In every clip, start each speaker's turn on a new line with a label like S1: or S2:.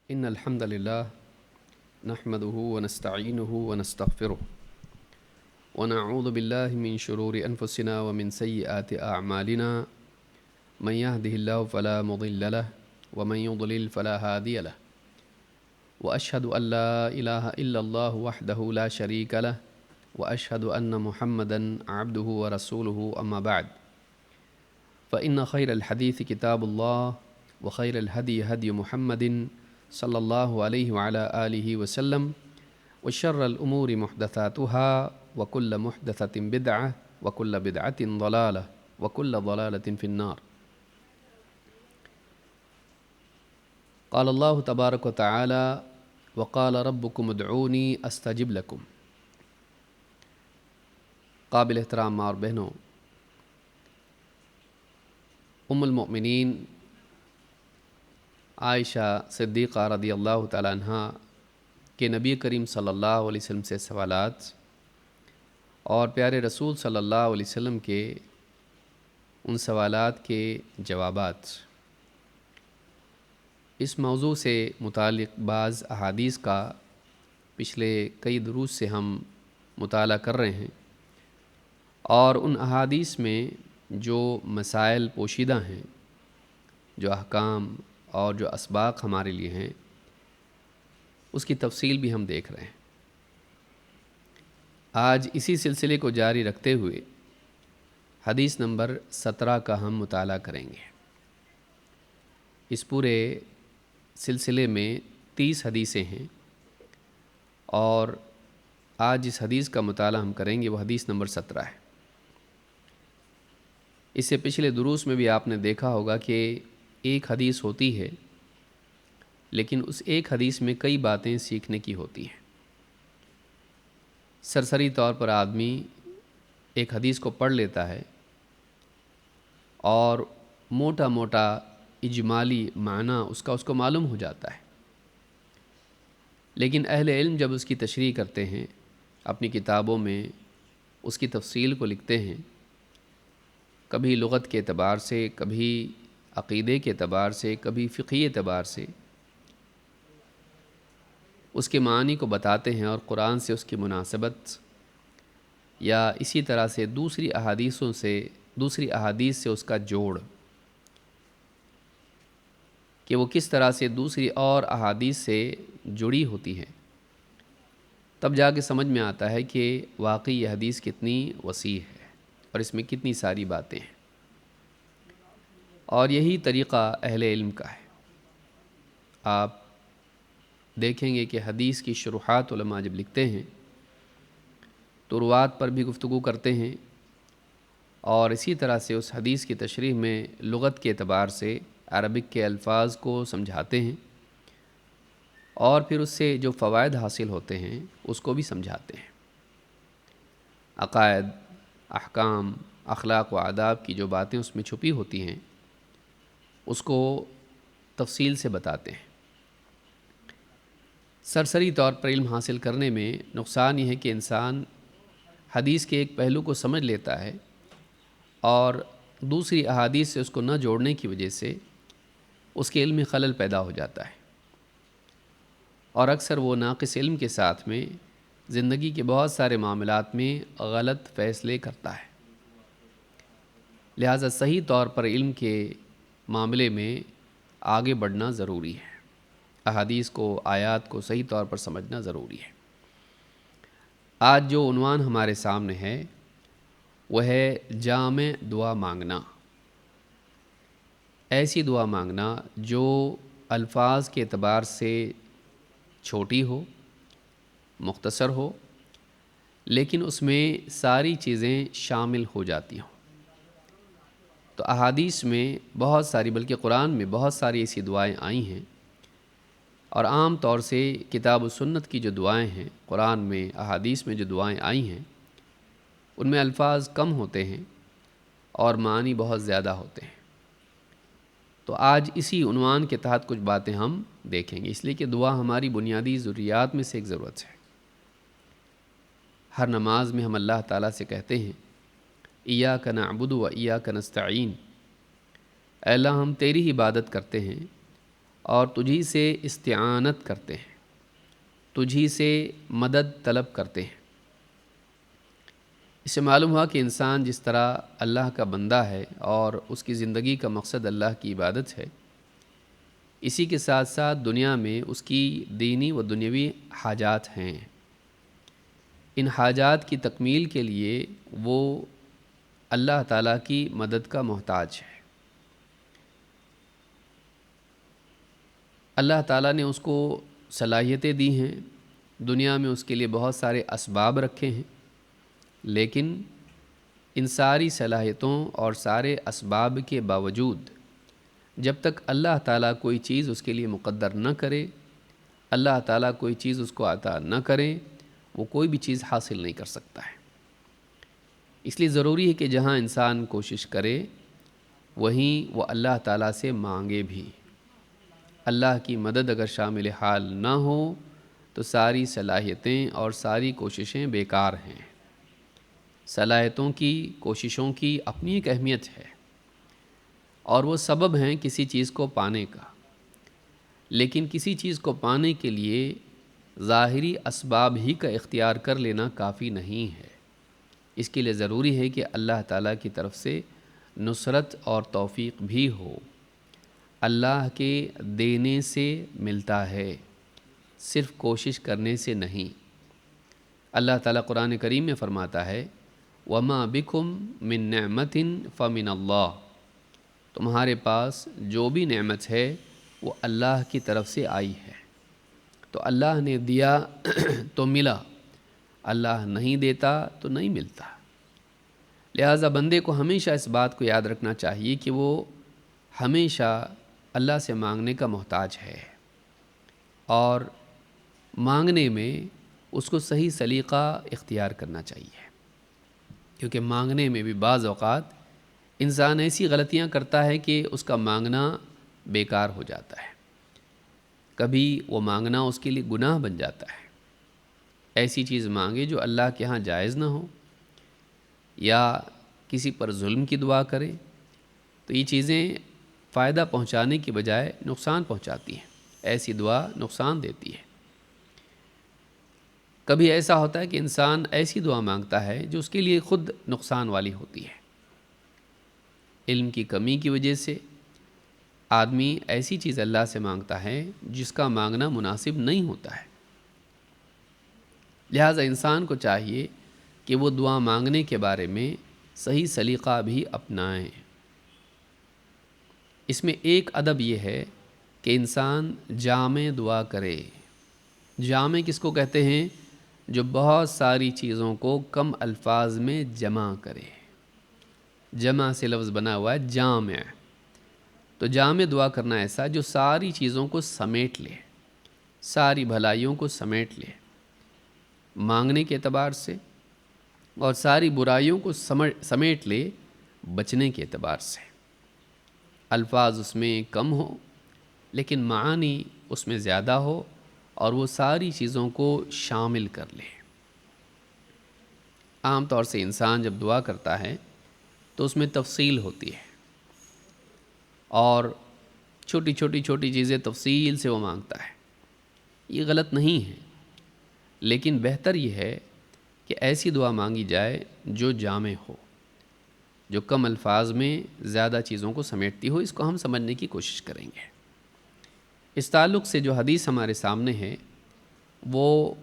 S1: إن الحمد لله نحمده ونستعينه ونستغفره ونعوذ بالله من شرور أنفسنا ومن سيئات أعمالنا من يهده الله فلا مضل له ومن يضلل فلا هادي له وأشهد أن لا إله إلا الله وحده لا شريك له وأشهد أن محمدًا عبده ورسوله أما بعد فإن خير الحديث كتاب الله وخير الهدي هدي محمد صلى الله عليه وعلى آله وسلم وشر الأمور محدثاتها وكل محدثة بدعة وكل بدعة ضلالة وكل ضلالة في النار. قال الله تبارك وتعالى وقال ربكم ادعوني استجب لكم. قابل احترام ماں اور بہنوں، ام المؤمنین عائشہ صدیقہ رضی اللہ تعالیٰ عنہ کے نبی کریم صلی اللہ علیہ وسلم سے سوالات اور پیارے رسول صلی اللہ علیہ وسلم کے ان سوالات کے جوابات، اس موضوع سے متعلق بعض احادیث کا پچھلے کئی دروس سے ہم مطالعہ کر رہے ہیں، اور ان احادیث میں جو مسائل پوشیدہ ہیں، جو احکام اور جو اسباق ہمارے لیے ہیں، اس کی تفصیل بھی ہم دیکھ رہے ہیں. آج اسی سلسلے کو جاری رکھتے ہوئے حدیث نمبر 17 کا ہم مطالعہ کریں گے. اس پورے سلسلے میں 30 حدیثیں ہیں، اور آج جس حدیث کا مطالعہ ہم کریں گے وہ حدیث نمبر 17 ہے. اس سے پچھلے دروس میں بھی آپ نے دیکھا ہوگا کہ ایک حدیث ہوتی ہے، لیکن اس ایک حدیث میں کئی باتیں سیکھنے کی ہوتی ہیں. سرسری طور پر آدمی ایک حدیث کو پڑھ لیتا ہے اور موٹا موٹا اجمالی معنی اس کو معلوم ہو جاتا ہے، لیکن اہل علم جب اس کی تشریح کرتے ہیں، اپنی کتابوں میں اس کی تفصیل کو لکھتے ہیں، کبھی لغت کے اعتبار سے، کبھی عقیدے کے اعتبار سے، کبھی فقہی اعتبار سے اس کے معنی کو بتاتے ہیں، اور قرآن سے اس کی مناسبت یا اسی طرح سے دوسری احادیث سے اس کا جوڑ، کہ وہ کس طرح سے دوسری اور احادیث سے جڑی ہوتی ہے، تب جا کے سمجھ میں آتا ہے کہ واقعی یہ حدیث کتنی وسیع ہے اور اس میں کتنی ساری باتیں ہیں. اور یہی طریقہ اہل علم کا ہے. آپ دیکھیں گے کہ حدیث کی شروحات علماء جب لکھتے ہیں تو روات پر بھی گفتگو کرتے ہیں، اور اسی طرح سے اس حدیث کی تشریح میں لغت کے اعتبار سے عربک کے الفاظ کو سمجھاتے ہیں، اور پھر اس سے جو فوائد حاصل ہوتے ہیں اس کو بھی سمجھاتے ہیں. عقائد، احکام، اخلاق و آداب کی جو باتیں اس میں چھپی ہوتی ہیں اس کو تفصیل سے بتاتے ہیں. سرسری طور پر علم حاصل کرنے میں نقصان یہ ہے کہ انسان حدیث کے ایک پہلو کو سمجھ لیتا ہے اور دوسری احادیث سے اس کو نہ جوڑنے کی وجہ سے اس کے علم میں خلل پیدا ہو جاتا ہے، اور اکثر وہ ناقص علم کے ساتھ میں زندگی کے بہت سارے معاملات میں غلط فیصلے کرتا ہے. لہٰذا صحیح طور پر علم کے معاملے میں آگے بڑھنا ضروری ہے، احادیث کو، آیات کو صحیح طور پر سمجھنا ضروری ہے. آج جو عنوان ہمارے سامنے ہے وہ ہے جامع دعا مانگنا. ایسی دعا مانگنا جو الفاظ کے اعتبار سے چھوٹی ہو، مختصر ہو، لیکن اس میں ساری چیزیں شامل ہو جاتی ہوں. تو احادیث میں بہت ساری، بلکہ قرآن میں بہت ساری ایسی دعائیں آئی ہیں، اور عام طور سے کتاب و سنت کی جو دعائیں ہیں، قرآن میں، احادیث میں جو دعائیں آئی ہیں، ان میں الفاظ کم ہوتے ہیں اور معنی بہت زیادہ ہوتے ہیں. تو آج اسی عنوان کے تحت کچھ باتیں ہم دیکھیں گے، اس لیے کہ دعا ہماری بنیادی ضروریات میں سے ایک ضرورت ہے. ہر نماز میں ہم اللہ تعالیٰ سے کہتے ہیں ایاک نعبد و ایاک نستعین، اے اللہ ہم تیری ہی عبادت کرتے ہیں اور تجھی سے استعانت کرتے ہیں، تجھی سے مدد طلب کرتے ہیں۔ اس سے معلوم ہوا کہ انسان جس طرح اللہ کا بندہ ہے اور اس کی زندگی کا مقصد اللہ کی عبادت ہے، اسی کے ساتھ ساتھ دنیا میں اس کی دینی و دنیوی حاجات ہیں۔ ان حاجات کی تکمیل کے لیے وہ اللہ تعالیٰ کی مدد کا محتاج ہے۔ اللہ تعالیٰ نے اس کو صلاحیتیں دی ہیں، دنیا میں اس کے لیے بہت سارے اسباب رکھے ہیں، لیکن ان ساری صلاحیتوں اور سارے اسباب کے باوجود جب تک اللہ تعالیٰ کوئی چیز اس کے لیے مقدر نہ کرے، اللہ تعالیٰ کوئی چیز اس کو عطا نہ کرے، وہ کوئی بھی چیز حاصل نہیں کر سکتا ہے۔ اس لیے ضروری ہے کہ جہاں انسان کوشش کرے وہیں وہ اللہ تعالیٰ سے مانگے بھی۔ اللہ کی مدد اگر شامل حال نہ ہو تو ساری صلاحیتیں اور ساری کوششیں بیکار ہیں۔ صلاحیتوں کی، کوششوں کی اپنی ایک اہمیت ہے اور وہ سبب ہیں کسی چیز کو پانے کا، لیکن کسی چیز کو پانے کے لیے ظاہری اسباب ہی کا اختیار کر لینا کافی نہیں ہے۔ اس کے لیے ضروری ہے کہ اللہ تعالیٰ کی طرف سے نصرت اور توفیق بھی ہو۔ اللہ کے دینے سے ملتا ہے، صرف کوشش کرنے سے نہیں۔ اللہ تعالیٰ قرآن کریم میں فرماتا ہے وَمَا بِكُم مِّن نِّعْمَةٍ فَمِنَ اللَّهِ، تمہارے پاس جو بھی نعمت ہے وہ اللہ کی طرف سے آئی ہے۔ تو اللہ نے دیا تو ملا، اللہ نہیں دیتا تو نہیں ملتا۔ لہٰذا بندے کو ہمیشہ اس بات کو یاد رکھنا چاہیے کہ وہ ہمیشہ اللہ سے مانگنے کا محتاج ہے، اور مانگنے میں اس کو صحیح سلیقہ اختیار کرنا چاہیے، کیونکہ مانگنے میں بھی بعض اوقات انسان ایسی غلطیاں کرتا ہے کہ اس کا مانگنا بیکار ہو جاتا ہے۔ کبھی وہ مانگنا اس کے لیے گناہ بن جاتا ہے، ایسی چیز مانگے جو اللہ کے ہاں جائز نہ ہو، یا کسی پر ظلم کی دعا کرے، تو یہ چیزیں فائدہ پہنچانے کی بجائے نقصان پہنچاتی ہیں، ایسی دعا نقصان دیتی ہے۔ کبھی ایسا ہوتا ہے کہ انسان ایسی دعا مانگتا ہے جو اس کے لیے خود نقصان والی ہوتی ہے۔ علم کی کمی کی وجہ سے آدمی ایسی چیز اللہ سے مانگتا ہے جس کا مانگنا مناسب نہیں ہوتا ہے۔ لہٰذا انسان کو چاہیے کہ وہ دعا مانگنے کے بارے میں صحیح سلیقہ بھی اپنائیں۔ اس میں ایک ادب یہ ہے کہ انسان جامع دعا کرے۔ جامع کس کو کہتے ہیں؟ جو بہت ساری چیزوں کو کم الفاظ میں جمع کرے۔ جمع سے لفظ بنا ہوا ہے جامع، تو جامع دعا کرنا ایسا جو ساری چیزوں کو سمیٹ لے، ساری بھلائیوں کو سمیٹ لے مانگنے کے اعتبار سے، اور ساری برائیوں کو سمیٹ لے بچنے کے اعتبار سے۔ الفاظ اس میں کم ہو لیکن معانی اس میں زیادہ ہو، اور وہ ساری چیزوں کو شامل کر لے۔ عام طور سے انسان جب دعا کرتا ہے تو اس میں تفصیل ہوتی ہے، اور چھوٹی چھوٹی چیزیں تفصیل سے وہ مانگتا ہے۔ یہ غلط نہیں ہے، لیکن بہتر یہ ہے کہ ایسی دعا مانگی جائے جو جامع ہو، جو کم الفاظ میں زیادہ چیزوں کو سمیٹتی ہو۔ اس کو ہم سمجھنے کی کوشش کریں گے۔ اس تعلق سے جو حدیث ہمارے سامنے ہے وہ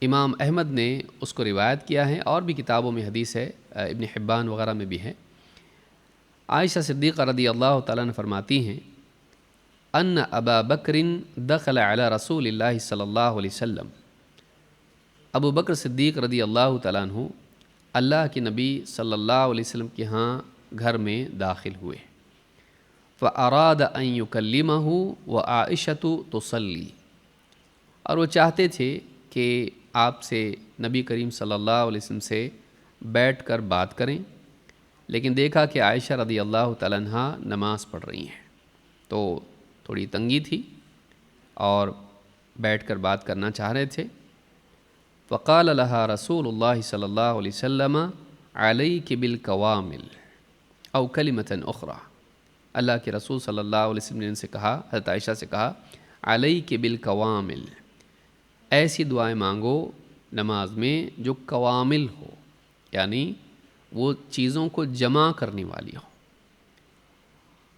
S1: امام احمد نے اس کو روایت کیا ہے، اور بھی کتابوں میں حدیث ہے، ابن حبان وغیرہ میں بھی ہے۔ عائشہ صدیقہ رضی اللہ تعالیٰ عنہ فرماتی ہیں ان ابا بکر دخل علی رسول اللہ صلی اللہ علیہ وسلم، ابو بکر صدیق رضی اللہ تعالیٰ عنہ اللہ کے نبی صلی اللہ علیہ وسلم کے ہاں گھر میں داخل ہوئے۔ فَأَرَادَ أَن يُكَلِّمَهُ وَعَائِشَةُ تُصَلِّي، اور وہ چاہتے تھے کہ آپ سے، نبی کریم صلی اللہ علیہ وسلم سے بیٹھ کر بات کریں، لیکن دیکھا کہ عائشہ رضی اللہ تعالیٰ عنہ نماز پڑھ رہی ہیں، تو تھوڑی تنگی تھی اور بیٹھ کر بات کرنا چاہ رہے تھے۔ فقال لها رسول اللہ صلی اللہ علیہ وسلم علیک بالکوامل او کلمۃ اخری، اللہ کے رسول صلی اللہ علیہ وسلم نے ان سے کہا، حضرت عائشہ سے کہا، علیک بالقوامل، ایسی دعائیں مانگو نماز میں جو قوامل ہو، یعنی وہ چیزوں کو جمع کرنے والی ہو،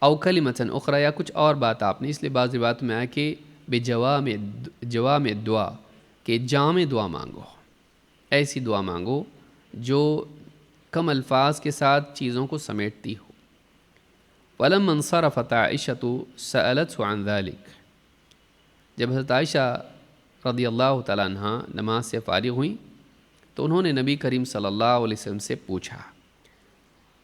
S1: او کلمۃ اخری، یا کچھ اور بات آپ نے، اس لیے بعض روایت میں آیا کہ جوامع دعا، کہ جامع دعا مانگو، ایسی دعا مانگو جو کم الفاظ کے ساتھ چیزوں کو سمیٹتی ہو۔ وَلَمَّا انصَرَفَتْ عَائِشَةُ سَأَلَتْهُ عَنْ ذَلِكَ، جب حضرت عائشہ رضی اللہ تعالیٰ عنہ نماز سے فارغ ہوئیں تو انہوں نے نبی کریم صلی اللہ علیہ وسلم سے پوچھا،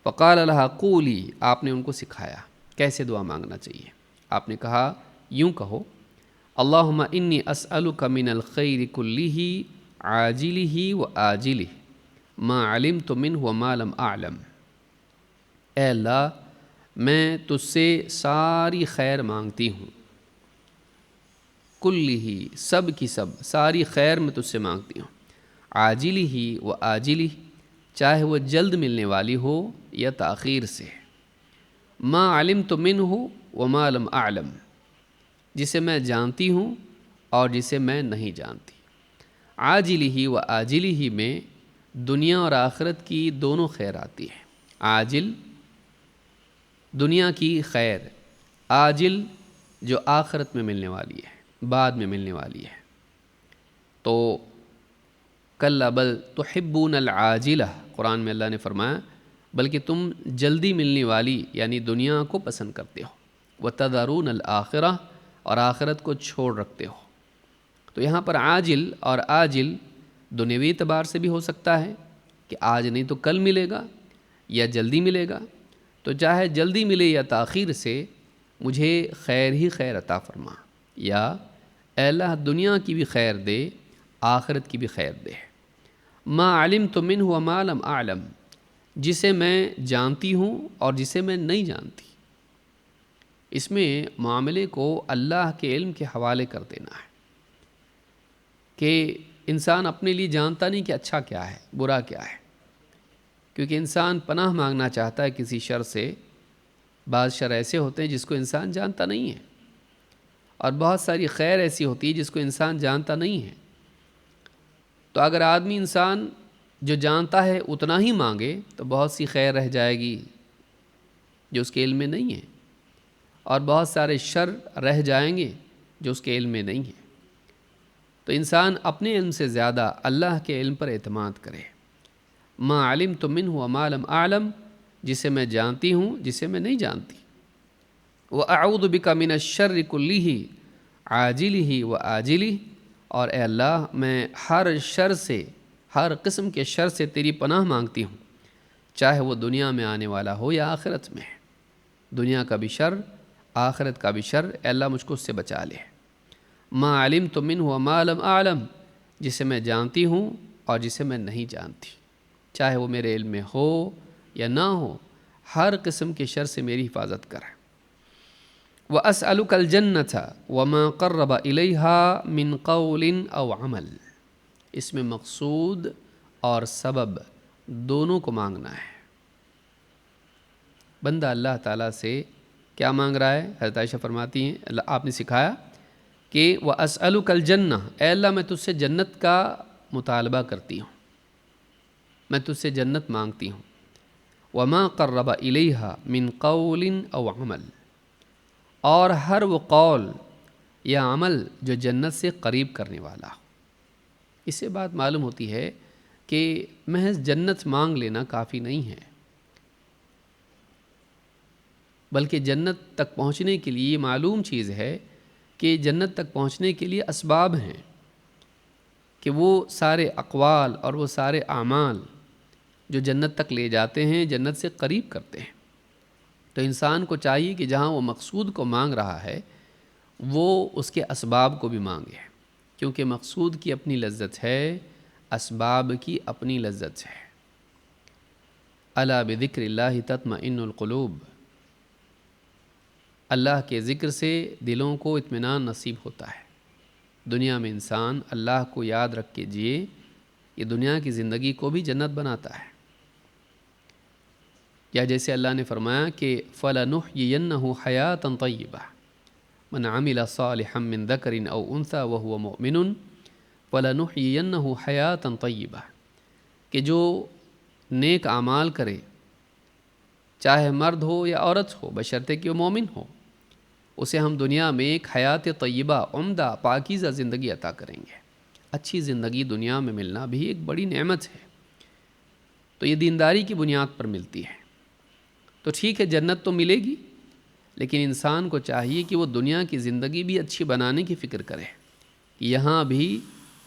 S1: فقال لها قولی، آپ نے ان کو سکھایا کیسے دعا مانگنا چاہیے۔ آپ نے کہا، یوں کہو، اللہم انی اسألک من الخیر کلہ عاجلہ و آجلہ ما علمت منہ وما لم اعلم، اے اللہ میں تجھ سے ساری خیر مانگتی ہوں، کلہ، سب کی سب، ساری خیر میں تجھ سے مانگتی ہوں، عاجلہ و آجلہ، چاہے وہ جلد ملنے والی ہو یا تاخیر سے، ما علمت منہ وما لم اعلم، جسے میں جانتی ہوں اور جسے میں نہیں جانتی۔ عاجلہ و آجلہ میں دنیا اور آخرت کی دونوں خیر آتی ہے۔ عاجل دنیا کی خیر، آجل جو آخرت میں ملنے والی ہے، بعد میں ملنے والی ہے۔ تو کلا بل تحبون العاجلہ، قرآن میں اللہ نے فرمایا بلکہ تم جلدی ملنے والی یعنی دنیا کو پسند کرتے ہو، وتذرون الآخرہ، اور آخرت کو چھوڑ رکھتے ہو۔ تو یہاں پر عاجل اور آجل دنیوی اعتبار سے بھی ہو سکتا ہے کہ آج نہیں تو کل ملے گا، یا جلدی ملے گا، تو چاہے جلدی ملے یا تاخیر سے مجھے خیر ہی خیر عطا فرما، یا اے اللہ دنیا کی بھی خیر دے، آخرت کی بھی خیر دے۔ ما علمت منہ وما لم اعلم، جسے میں جانتی ہوں اور جسے میں نہیں جانتی۔ اس میں معاملے کو اللہ کے علم کے حوالے کر دینا ہے کہ انسان اپنے لیے جانتا نہیں کہ اچھا کیا ہے، برا کیا ہے، کیونکہ انسان پناہ مانگنا چاہتا ہے کسی شر سے۔ بعض شر ایسے ہوتے ہیں جس کو انسان جانتا نہیں ہے، اور بہت ساری خیر ایسی ہوتی ہے جس کو انسان جانتا نہیں ہے۔ تو اگر آدمی انسان جو جانتا ہے اتنا ہی مانگے تو بہت سی خیر رہ جائے گی جو اس کے علم میں نہیں ہے، اور بہت سارے شر رہ جائیں گے جو اس کے علم میں نہیں ہیں۔ تو انسان اپنے علم سے زیادہ اللہ کے علم پر اعتماد کرے۔ ما علمت منہ وما لم اعلم، جسے میں جانتی ہوں جسے میں نہیں جانتی۔ وَأَعُوذُ بِكَ مِنَ الشَّرِّ كُلِّهِ عَاجِلِهِ وَآجِلِهِ، اور اے اللہ میں ہر شر سے، ہر قسم کے شر سے تیری پناہ مانگتی ہوں، چاہے وہ دنیا میں آنے والا ہو یا آخرت میں، دنیا کا بھی شر، آخرت کا بھی شر، اے اللہ مجھ کو اس سے بچا لے۔ ما علمت منہ وما لم اعلم، جسے میں جانتی ہوں اور جسے میں نہیں جانتی، چاہے وہ میرے علم میں ہو یا نہ ہو، ہر قسم کے شر سے میری حفاظت کر۔ وَأَسْأَلُكَ الْجَنَّةَ وَمَا قَرَّبَ إِلَيْهَا مِنْ قَوْلٍ أَوْ عَمَلٍ، اس میں مقصود اور سبب دونوں کو مانگنا ہے۔ بندہ اللہ تعالیٰ سے کیا مانگ رہا ہے؟ حضرت عائشہ فرماتی ہیں آپ نے سکھایا کہ وَأَسْأَلُكَ الْجَنَّةَ، اے اللہ میں تجھ سے جنت کا مطالبہ کرتی ہوں، میں تجھ سے جنت مانگتی ہوں۔ وَمَا قَرَّبَ إِلَيْهَا مِنْ قَوْلٍ أَوْ عَمَلٍ، اور ہر وہ قول یا عمل جو جنت سے قریب کرنے والا ہو۔ اس سے بات معلوم ہوتی ہے کہ محض جنت مانگ لینا کافی نہیں ہے، بلکہ جنت تک پہنچنے کے لیے یہ معلوم چیز ہے کہ جنت تک پہنچنے کے لیے اسباب ہیں، کہ وہ سارے اقوال اور وہ سارے اعمال جو جنت تک لے جاتے ہیں، جنت سے قریب کرتے ہیں۔ تو انسان کو چاہیے کہ جہاں وہ مقصود کو مانگ رہا ہے وہ اس کے اسباب کو بھی مانگے، کیونکہ مقصود کی اپنی لذت ہے، اسباب کی اپنی لذت ہے۔ الا بذکر اللہ تطمئن القلوب، اللہ کے ذکر سے دلوں کو اطمینان نصیب ہوتا ہے۔ دنیا میں انسان اللہ کو یاد رکھ کے جیے، یہ دنیا کی زندگی کو بھی جنت بناتا ہے۔ یا جیسے اللہ نے فرمایا کہ فَلَنُحْيِيَنَّهُ حَيَاةً طَيِّبَةً مَنْ عَمِلَ صَالِحًا مِّن ذَكَرٍ أَوْ أُنثَىٰ وَهُوَ مُؤْمِنٌ فَلَنُحْيِيَنَّهُ حَيَاةً طَيِّبَةً کہ جو نیک اعمال کرے، چاہے مرد ہو یا عورت ہو، بشرطے کہ وہ مومن ہو، اسے ہم دنیا میں ایک حیات طیبہ، عمدہ، پاکیزہ زندگی عطا کریں گے۔ اچھی زندگی دنیا میں ملنا بھی ایک بڑی نعمت ہے، تو یہ دینداری کی بنیاد پر ملتی ہے۔ تو ٹھیک ہے، جنت تو ملے گی، لیکن انسان کو چاہیے کہ وہ دنیا کی زندگی بھی اچھی بنانے کی فکر کرے، کہ یہاں بھی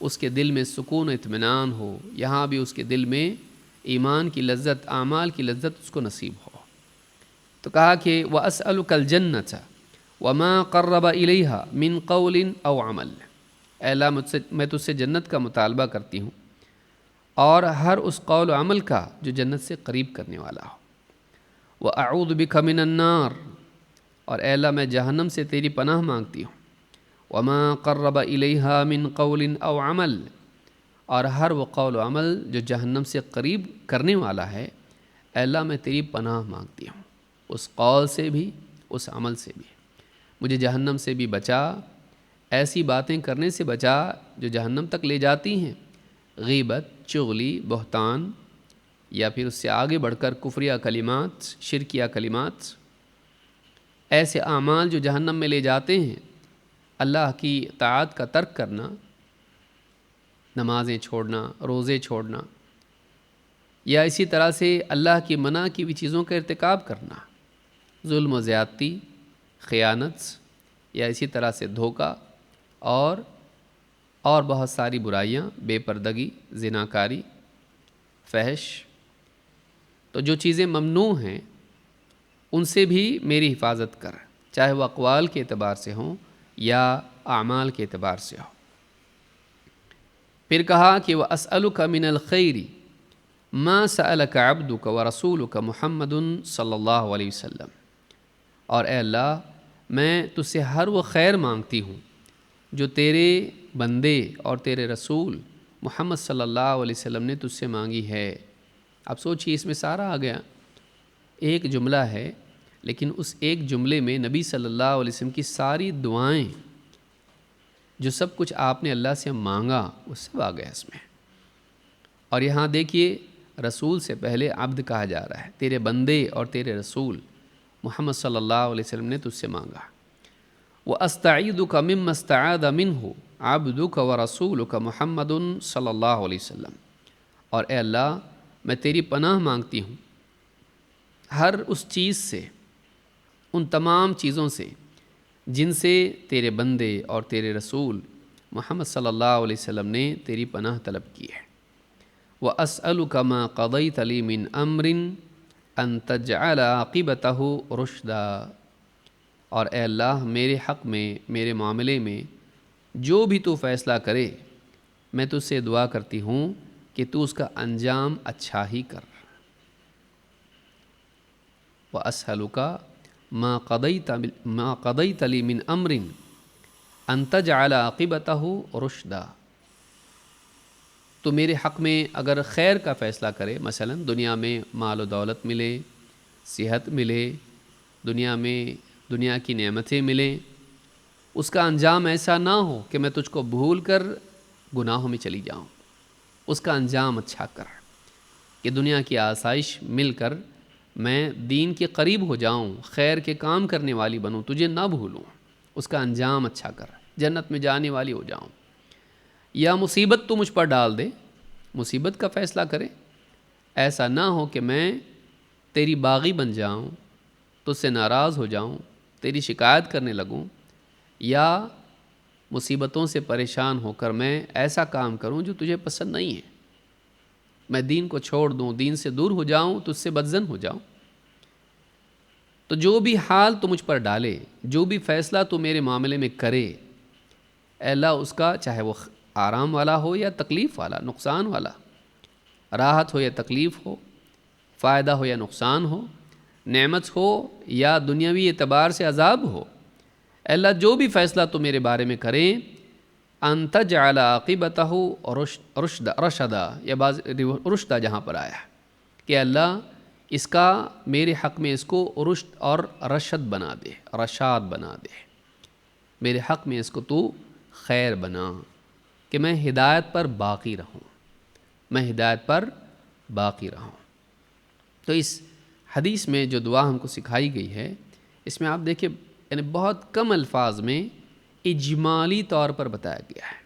S1: اس کے دل میں سکون و اطمینان ہو، یہاں بھی اس کے دل میں ایمان کی لذت، اعمال کی لذت اس کو نصیب ہو۔ تو کہا کہ وَأَسْأَلُكَ الْجَنَّةَ وَمَا قَرَّبَ إِلَيْهَا مِنْ قَوْلٍ أَوْ عَمَلٍ، اے اللہ میں تجھ سے جنت کا مطالبہ کرتی ہوں، اور ہر اس قول و عمل کا جو جنت سے قریب کرنے والا ہو۔ وَأَعُوذُ بِكَ مِنَ النَّارِ، اور اے اللہ میں جہنم سے تیری پناہ مانگتی ہوں۔ وَمَا قَرَّبَ إِلَيْهَا مِنْ قَوْلٍ أَوْ عَمَلٍ، اور ہر وہ قول و عمل جو جہنم سے قریب کرنے والا ہے، اے اللہ میں تیری پناہ مانگتی ہوں، اس قول سے بھی، اس عمل سے بھی۔ مجھے جہنم سے بھی بچا، ایسی باتیں کرنے سے بچا جو جہنم تک لے جاتی ہیں، غیبت، چغلی، بہتان، یا پھر اس سے آگے بڑھ کر کفریہ کلمات، شرکیہ کلمات، ایسے اعمال جو جہنم میں لے جاتے ہیں۔ اللہ کی طاعت کا ترک کرنا، نمازیں چھوڑنا، روزے چھوڑنا، یا اسی طرح سے اللہ کی منع کی بھی چیزوں کا ارتکاب کرنا، ظلم و زیادتی، خیانت، یا اسی طرح سے دھوکہ، اور بہت ساری برائیاں، بے پردگی، زناکاری، فحش۔ تو جو چیزیں ممنوع ہیں ان سے بھی میری حفاظت کر، چاہے وہ اقوال کے اعتبار سے ہوں یا اعمال کے اعتبار سے ہو۔ پھر کہا کہ وَأَسْأَلُكَ مِنَ الْخَيْرِ مَا سَأَلَكَ عَبْدُكَ وَرَسُولُكَ مُحَمَّدٌ صلی اللہ علیہ وسلم، اور اے اللہ میں تجھ سے ہر وہ خیر مانگتی ہوں جو تیرے بندے اور تیرے رسول محمد صلی اللہ علیہ وسلم نے تجھ سے مانگی ہے۔ اب سوچیے، اس میں سارا آ گیا، ایک جملہ ہے، لیکن اس ایک جملے میں نبی صلی اللہ علیہ وسلم کی ساری دعائیں، جو سب کچھ آپ نے اللہ سے مانگا، وہ سب آ گیا اس میں۔ اور یہاں دیکھیے، رسول سے پہلے عبد کہا جا رہا ہے، تیرے بندے اور تیرے رسول محمد صلی اللہ علیہ وسلم نے تجھ سے مانگا۔ وَأَسْتَعِيذُكَ مِمَّا اسْتَعَاذَ مِنْهُ عَبْدُكَ وَرَسُولُكَ مُحَمَّدٌ صلی اللہ علیہ وسلم، اور اے اللہ میں تیری پناہ مانگتی ہوں ہر اس چیز سے، ان تمام چیزوں سے جن سے تیرے بندے اور تیرے رسول محمد صلی اللہ علیہ وسلم نے تیری پناہ طلب کی ہے۔ وَأَسْأَلُكَ مَا قَضَيْتَ لِي مِنْ أَمْرٍ أَن تَجْعَلَ عَاقِبَتَهُ رُشْدًا، اور اے اللہ میرے حق میں، میرے معاملے میں جو بھی تو فیصلہ کرے، میں تجھ سے دعا کرتی ہوں کہ تو اس کا انجام اچھا ہی کر۔ وَأَسْأَلُكَ مَا قَضَيْتَ لِي مِنْ أَمْرٍ أَن تَجْعَلَ عَاقِبَتَهُ رُشْدًا، تو میرے حق میں اگر خیر کا فیصلہ کرے، مثلا دنیا میں مال و دولت ملے، صحت ملے، دنیا میں دنیا کی نعمتیں ملیں، اس کا انجام ایسا نہ ہو کہ میں تجھ کو بھول کر گناہوں میں چلی جاؤں، اس کا انجام اچھا کر، کہ دنیا کی آسائش مل کر میں دین کے قریب ہو جاؤں، خیر کے کام کرنے والی بنوں، تجھے نہ بھولوں، اس کا انجام اچھا کر، جنت میں جانے والی ہو جاؤں۔ یا مصیبت تو مجھ پر ڈال دے، مصیبت کا فیصلہ کرے، ایسا نہ ہو کہ میں تیری باغی بن جاؤں، تجھ سے ناراض ہو جاؤں، تیری شکایت کرنے لگوں، یا مصیبتوں سے پریشان ہو کر میں ایسا کام کروں جو تجھے پسند نہیں ہے، میں دین کو چھوڑ دوں، دین سے دور ہو جاؤں، تجھ سے بدظن ہو جاؤں۔ تو جو بھی حال تو مجھ پر ڈالے، جو بھی فیصلہ تو میرے معاملے میں کرے، اے اللہ اس کا چاہے وہ آرام والا ہو یا تکلیف والا، نقصان والا، راحت ہو یا تکلیف ہو، فائدہ ہو یا نقصان ہو، نعمت ہو یا دنیاوی اعتبار سے عذاب ہو، اے اللہ جو بھی فیصلہ تو میرے بارے میں کریں، ان تجعل عاقبتہ رشدا، یا بعض رشدہ جہاں پر آیا کہ اللہ اس کا میرے حق میں اس کو رشد اور رشد بنا دے، رشاد بنا دے، میرے حق میں اس کو تو خیر بنا کہ میں ہدایت پر باقی رہوں، میں ہدایت پر باقی رہوں۔ تو اس حدیث میں جو دعا ہم کو سکھائی گئی ہے، اس میں آپ دیکھیں یعنی بہت کم الفاظ میں اجمالی طور پر بتایا گیا ہے،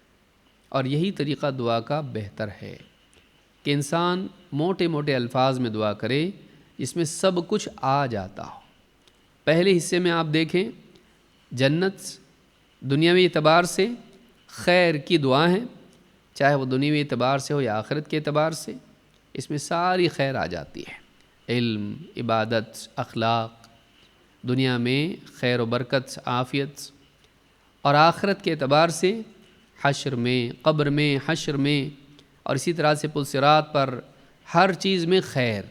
S1: اور یہی طریقہ دعا کا بہتر ہے کہ انسان موٹے موٹے الفاظ میں دعا کرے جس میں سب کچھ آ جاتا ہو۔ پہلے حصے میں آپ دیکھیں جنت دنیاوی اعتبار سے خیر کی دعا ہے، چاہے وہ دنیاوی اعتبار سے ہو یا آخرت کے اعتبار سے، اس میں ساری خیر آ جاتی ہے، علم، عبادت، اخلاق، دنیا میں خیر و برکت، عافیت، اور آخرت کے اعتبار سے حشر میں، قبر میں، حشر میں، اور اسی طرح سے پل صراط پر ہر چیز میں خیر،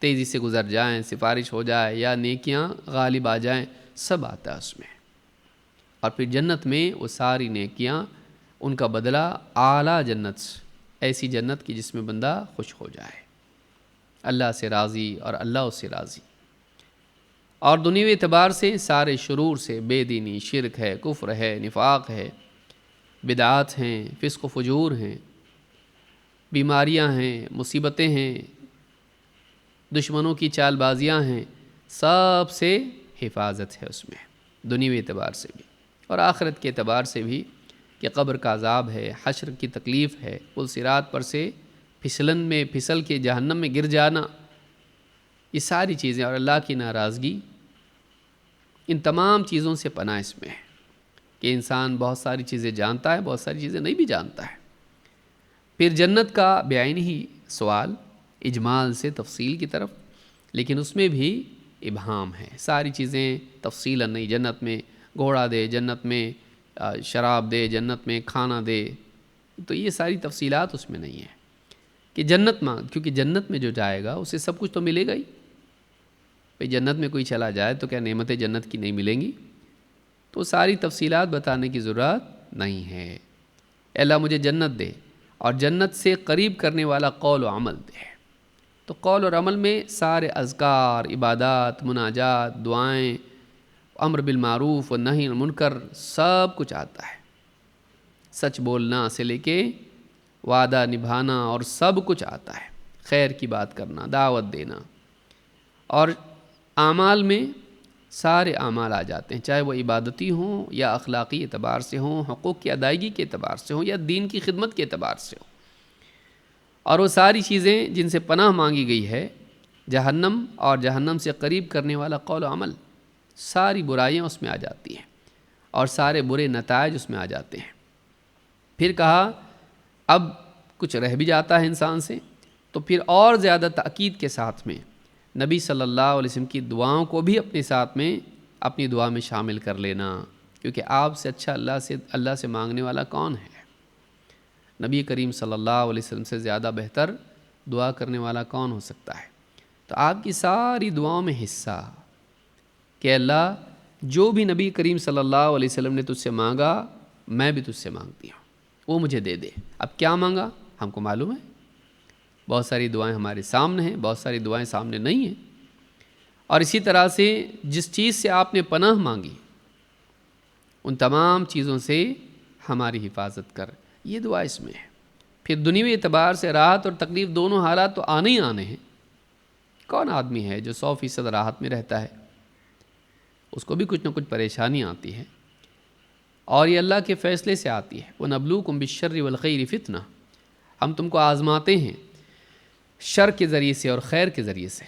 S1: تیزی سے گزر جائیں، سفارش ہو جائے یا نیکیاں غالب آ جائیں، سب آتا ہے اس میں۔ اور پھر جنت میں وہ ساری نیکیاں، ان کا بدلہ اعلیٰ جنت، ایسی جنت کی جس میں بندہ خوش ہو جائے، اللہ سے راضی اور اللہ اس سے راضی۔ اور دنیوی اعتبار سے سارے شرور سے، بے دینی، شرک ہے، کفر ہے، نفاق ہے، بدعات ہیں، فسق و فجور ہیں، بیماریاں ہیں، مصیبتیں ہیں، دشمنوں کی چال بازیاں ہیں، سب سے حفاظت ہے اس میں، دنیوی اعتبار سے بھی اور آخرت کے اعتبار سے بھی، کہ قبر کا عذاب ہے، حشر کی تکلیف ہے، پل صراط پر سے پھسلن میں پھسل کے جہنم میں گر جانا، یہ ساری چیزیں، اور اللہ کی ناراضگی، ان تمام چیزوں سے پناہ اس میں ہے کہ انسان بہت ساری چیزیں جانتا ہے، بہت ساری چیزیں نہیں بھی جانتا ہے۔ پھر جنت کا بعین ہی سوال اجمال سے تفصیل کی طرف، لیکن اس میں بھی ابہام ہے، ساری چیزیں تفصیلاً نہیں، جنت میں گھوڑا دے، جنت میں شراب دے، جنت میں کھانا دے، تو یہ ساری تفصیلات اس میں نہیں ہے کہ جنت مانگ، کیونکہ جنت میں جو جائے گا اسے سب کچھ تو ملے گا ہی۔ بھئی جنت میں کوئی چلا جائے تو کیا نعمتیں جنت کی نہیں ملیں گی؟ تو ساری تفصیلات بتانے کی ضرورت نہیں ہے۔ اے اللہ مجھے جنت دے، اور جنت سے قریب کرنے والا قول و عمل دے۔ تو قول اور عمل میں سارے اذکار، عبادات، مناجات، دعائیں، امر بالمعروف و نہی عن المنکر، سب کچھ آتا ہے، سچ بولنا سے لے کے وعدہ نبھانا، اور سب کچھ آتا ہے، خیر کی بات کرنا، دعوت دینا، اور اعمال میں سارے اعمال آ جاتے ہیں، چاہے وہ عبادتی ہوں یا اخلاقی اعتبار سے ہوں، حقوق کی ادائیگی کے اعتبار سے ہوں یا دین کی خدمت کے اعتبار سے ہوں، اور وہ ساری چیزیں جن سے پناہ مانگی گئی ہے، جہنم اور جہنم سے قریب کرنے والا قول و عمل، ساری برائیاں اس میں آ جاتی ہیں، اور سارے برے نتائج اس میں آ جاتے ہیں۔ پھر کہا اب کچھ رہ بھی جاتا ہے انسان سے، تو پھر اور زیادہ تاکید کے ساتھ میں نبی صلی اللہ علیہ وسلم کی دعاؤں کو بھی اپنے ساتھ میں اپنی دعا میں شامل کر لینا، کیونکہ آپ سے اچھا اللہ سے مانگنے والا کون ہے؟ نبی کریم صلی اللہ علیہ وسلم سے زیادہ بہتر دعا کرنے والا کون ہو سکتا ہے؟ تو آپ کی ساری دعاؤں میں حصہ کہ اللہ جو بھی نبی کریم صلی اللہ علیہ وسلم نے تجھ سے مانگا، میں بھی تجھ سے مانگتی ہوں، وہ مجھے دے دے۔ اب کیا مانگا ہم کو معلوم ہے، بہت ساری دعائیں ہمارے سامنے ہیں، بہت ساری دعائیں سامنے نہیں ہیں، اور اسی طرح سے جس چیز سے آپ نے پناہ مانگی ان تمام چیزوں سے ہماری حفاظت کر، یہ دعا اس میں ہے۔ پھر دنیوی اعتبار سے راحت اور تکلیف دونوں حالات تو آنے ہی آنے ہیں۔ کون آدمی ہے جو 100% راحت میں رہتا ہے؟ اس کو بھی کچھ نہ کچھ پریشانی آتی ہے، اور یہ اللہ کے فیصلے سے آتی ہے۔ وَنَبْلُوكُمْ بِالشَّرِّ وَالْخَيْرِ فِتْنَةً، ہم تم کو آزماتے ہیں شر کے ذریعے سے اور خیر کے ذریعے سے۔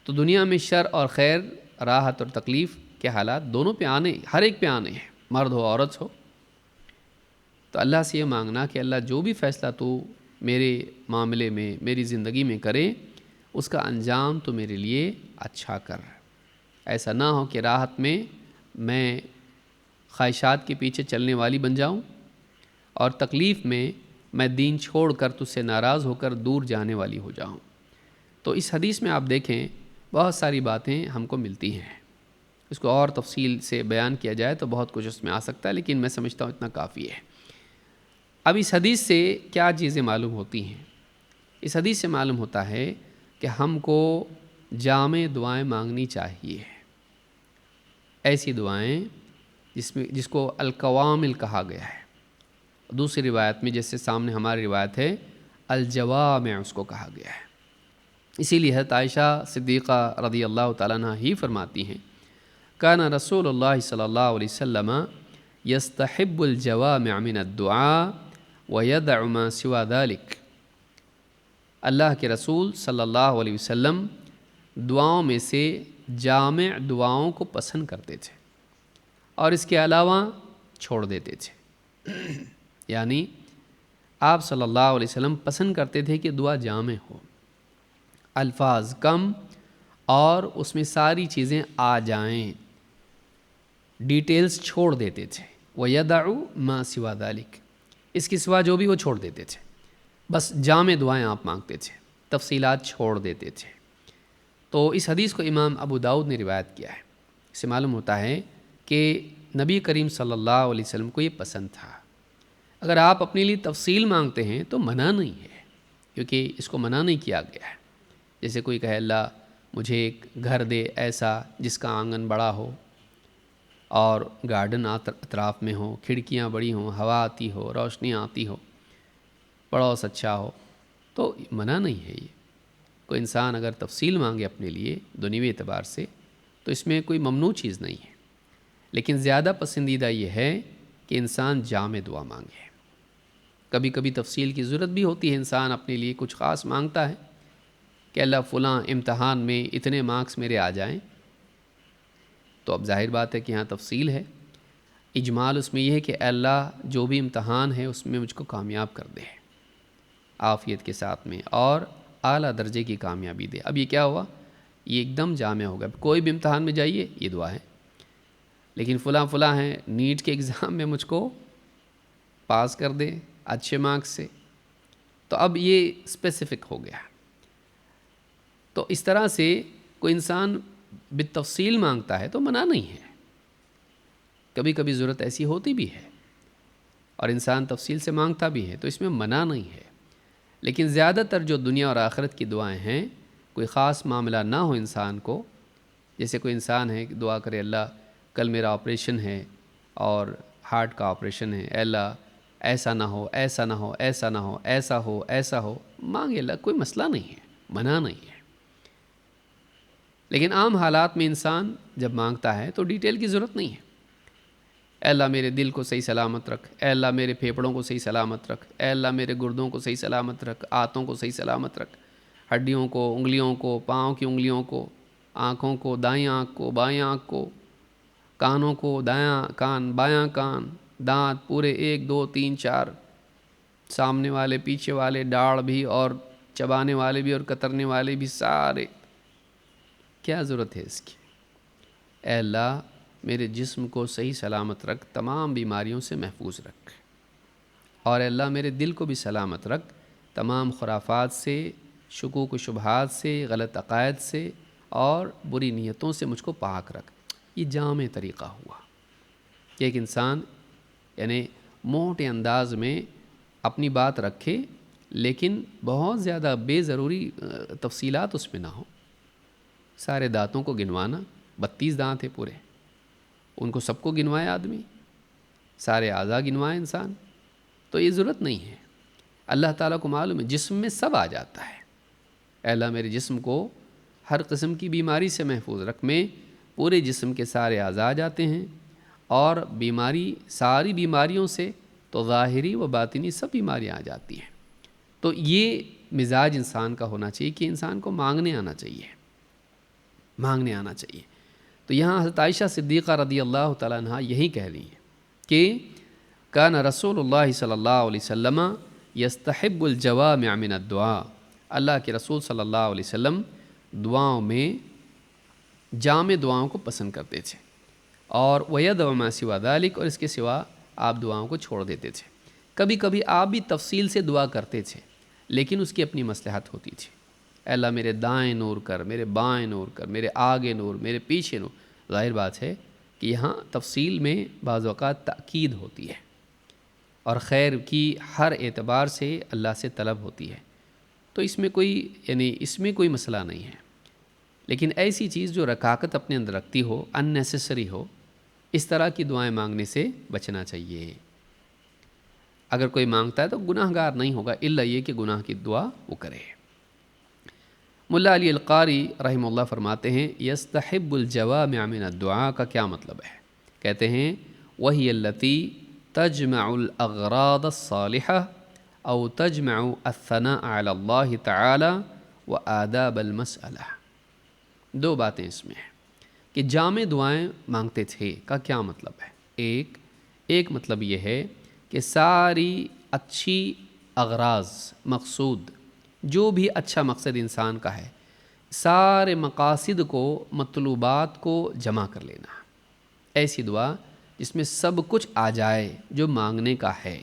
S1: تو دنیا میں شر اور خیر، راحت اور تکلیف کے حالات دونوں پہ آنے، ہر ایک پہ آنے ہیں، مرد ہو عورت ہو۔ تو اللہ سے یہ مانگنا کہ اللہ جو بھی فیصلہ تو میرے معاملے میں، میری زندگی میں کرے، اس کا انجام تو میرے لیے اچھا کر۔ ایسا نہ ہو کہ راحت میں خواہشات کے پیچھے چلنے والی بن جاؤں، اور تکلیف میں دین چھوڑ کر تجھ سے ناراض ہو کر دور جانے والی ہو جاؤں۔ تو اس حدیث میں آپ دیکھیں بہت ساری باتیں ہم کو ملتی ہیں، اس کو اور تفصیل سے بیان کیا جائے تو بہت کچھ اس میں آ سکتا ہے، لیکن میں سمجھتا ہوں اتنا کافی ہے۔ اب اس حدیث سے کیا چیزیں معلوم ہوتی ہیں؟ اس حدیث سے معلوم ہوتا ہے کہ ہم کو جامع دعائیں مانگنی چاہیے، ایسی دعائیں جس کو القوامل کہا گیا ہے۔ دوسری روایت میں جیسے سامنے ہماری روایت ہے الجوامع اس کو کہا گیا ہے۔ اسی لیے حضرت عائشہ صدیقہ رضی اللہ تعالیٰ عنہ ہی فرماتی ہیں کان رسول اللہ صلی اللہ علیہ وسلم یستحب الجوامع من الدعاء ویدع ما سوا ذلک، اللہ کے رسول صلی اللہ علیہ وسلم دعاؤں میں سے جامع دعاؤں کو پسند کرتے تھے اور اس کے علاوہ چھوڑ دیتے تھے۔ یعنی آپ صلی اللہ علیہ وسلم پسند کرتے تھے کہ دعا جامع ہو، الفاظ کم اور اس میں ساری چیزیں آ جائیں، ڈیٹیلز چھوڑ دیتے تھے۔ وَيَدَعُ مَا سِوَى ذَلِكَ، اس کے سوا جو بھی وہ چھوڑ دیتے تھے، بس جامع دعائیں آپ مانگتے تھے، تفصیلات چھوڑ دیتے تھے۔ تو اس حدیث کو امام ابو داؤد نے روایت کیا ہے۔ اس سے معلوم ہوتا ہے کہ نبی کریم صلی اللہ علیہ وسلم کو یہ پسند تھا۔ اگر آپ اپنے لیے تفصیل مانگتے ہیں تو منع نہیں ہے، کیونکہ اس کو منع نہیں کیا گیا ہے۔ جیسے کوئی کہے اللہ مجھے ایک گھر دے ایسا جس کا آنگن بڑا ہو اور گارڈن اطراف میں ہو، کھڑکیاں بڑی ہوں، ہوا آتی ہو، روشنی آتی ہو، پڑوس اچھا ہو، تو منع نہیں ہے یہ۔ کوئی انسان اگر تفصیل مانگے اپنے لیے دنیوی اعتبار سے تو اس میں کوئی ممنوع چیز نہیں ہے، لیکن زیادہ پسندیدہ یہ ہے کہ انسان جامع دعا مانگے۔ کبھی کبھی تفصیل کی ضرورت بھی ہوتی ہے، انسان اپنے لیے کچھ خاص مانگتا ہے کہ اللہ فلاں امتحان میں اتنے مارکس میرے آ جائیں، تو اب ظاہر بات ہے کہ یہاں تفصیل ہے۔ اجمال اس میں یہ ہے کہ اے اللہ جو بھی امتحان ہے اس میں مجھ کو کامیاب کر دے عافیت کے ساتھ میں، اور اعلیٰ درجے کی کامیابی دے۔ اب یہ کیا ہوا؟ یہ ایک دم جامع ہوگا۔ کوئی بھی امتحان میں جائیے یہ دعا ہے، لیکن فلاں ہیں نیٹ کے ایگزام میں مجھ کو پاس کر دے اچھے مارکس سے، تو اب یہ اسپیسیفک ہو گیا۔ تو اس طرح سے کوئی انسان بالتفصیل مانگتا ہے تو منع نہیں ہے، کبھی کبھی ضرورت ایسی ہوتی بھی ہے اور انسان تفصیل سے مانگتا بھی ہے، تو اس میں منع نہیں ہے۔ لیکن زیادہ تر جو دنیا اور آخرت کی دعائیں ہیں، کوئی خاص معاملہ نہ ہو انسان کو، جیسے کوئی انسان ہے کہ دعا کرے اللہ کل میرا آپریشن ہے اور ہارٹ کا آپریشن ہے، اے اللہ ایسا نہ ہو، ایسا نہ ہو، ایسا نہ ہو، ایسا ہو، ایسا ہو، مانگے اللہ، کوئی مسئلہ نہیں ہے، منع نہیں ہے۔ لیکن عام حالات میں انسان جب مانگتا ہے تو ڈیٹیل کی ضرورت نہیں ہے۔ اے اللہ میرے دل کو صحیح سلامت رکھ، اے اللہ میرے پھیپھڑوں کو صحیح سلامت رکھ، اے اللہ میرے گردوں کو صحیح سلامت رکھ، آنتوں کو صحیح سلامت رکھ، ہڈیوں کو، انگلیوں کو، پاؤں کی انگلیوں کو، آنکھوں کو، دائیں آنکھ کو، بائیں آنکھ کو، کانوں کو، دایاں کان، بایاں کان، دانت پورے 1 2 3 4، سامنے والے پیچھے والے، ڈاڑھ بھی اور چبانے والے بھی اور کترنے والے بھی، سارے۔ کیا ضرورت ہے اس کی؟ اے اللہ میرے جسم کو صحیح سلامت رکھ، تمام بیماریوں سے محفوظ رکھ، اور اے اللہ میرے دل کو بھی سلامت رکھ، تمام خرافات سے، شکوک و شبہات سے، غلط عقائد سے اور بری نیتوں سے مجھ کو پاک رکھ۔ یہ جامع طریقہ ہوا کہ ایک انسان یعنی موٹے انداز میں اپنی بات رکھے، لیکن بہت زیادہ بے ضروری تفصیلات اس میں نہ ہوں۔ سارے دانتوں کو گنوانا، 32 دانت ہیں پورے، ان کو سب کو گنوائے آدمی، سارے اعضاء گنوائے انسان، تو یہ ضرورت نہیں ہے۔ اللہ تعالیٰ کو معلوم ہے جسم میں سب آ جاتا ہے۔ اے اللہ میرے جسم کو ہر قسم کی بیماری سے محفوظ رکھ، میں پورے جسم کے سارے اعضاء آ جاتے ہیں، اور بیماری، ساری بیماریوں سے تو ظاہری و باطنی سب بیماریاں آ جاتی ہیں۔ تو یہ مزاج انسان کا ہونا چاہیے کہ انسان کو مانگنے آنا چاہیے، مانگنے آنا چاہیے۔ تو یہاں حضرت عائشہ صدیقہ رضی اللہ تعالیٰ عنہ یہی کہہ رہی ہیں کہ کان رسول اللہ صلی اللہ علیہ وسلم یستحب الجوامع من الدعاء، اللہ کے رسول صلی اللہ علیہ وسلم دعاؤں میں جامع دعاؤں کو پسند کرتے تھے، اور وَيَدْعُ مَا سِوَى ذَلِكَ، اور اس کے سوا آپ دعاؤں کو چھوڑ دیتے تھے۔ کبھی کبھی آپ بھی تفصیل سے دعا کرتے تھے، لیکن اس کی اپنی مصلحت ہوتی تھی۔ اے اللہ میرے دائیں نور کر، میرے بائیں نور کر، میرے آگے نور، میرے پیچھے نور۔ ظاہر بات ہے کہ یہاں تفصیل میں بعض اوقات تأکید ہوتی ہے، اور خیر کی ہر اعتبار سے اللہ سے طلب ہوتی ہے۔ تو اس میں کوئی مسئلہ نہیں ہے، لیکن ایسی چیز جو رکاکت اپنے اندر رکھتی ہو، ان نیسیسری ہو، اس طرح کی دعائیں مانگنے سے بچنا چاہیے۔ اگر کوئی مانگتا ہے تو گناہ گار نہیں ہوگا، الا یہ کہ گناہ کی دعا وہ کرے۔ ملا علی القاری رحمہ اللہ فرماتے ہیں یستحب الجوامع من الدعاء کا کیا مطلب ہے؟ کہتے ہیں وہی التی تجمع الاغراض الصالحہ او تجمع الثناء علی اللہ تعالی و آداب المسئلہ۔ دو باتیں اس میں ہیں کہ جامع دعائیں مانگتے تھے کا کیا مطلب ہے۔ ایک مطلب یہ ہے کہ ساری اچھی اغراض، مقصود، جو بھی اچھا مقصد انسان کا ہے، سارے مقاصد کو، مطلوبات کو جمع کر لینا۔ ایسی دعا جس میں سب کچھ آ جائے جو مانگنے کا ہے،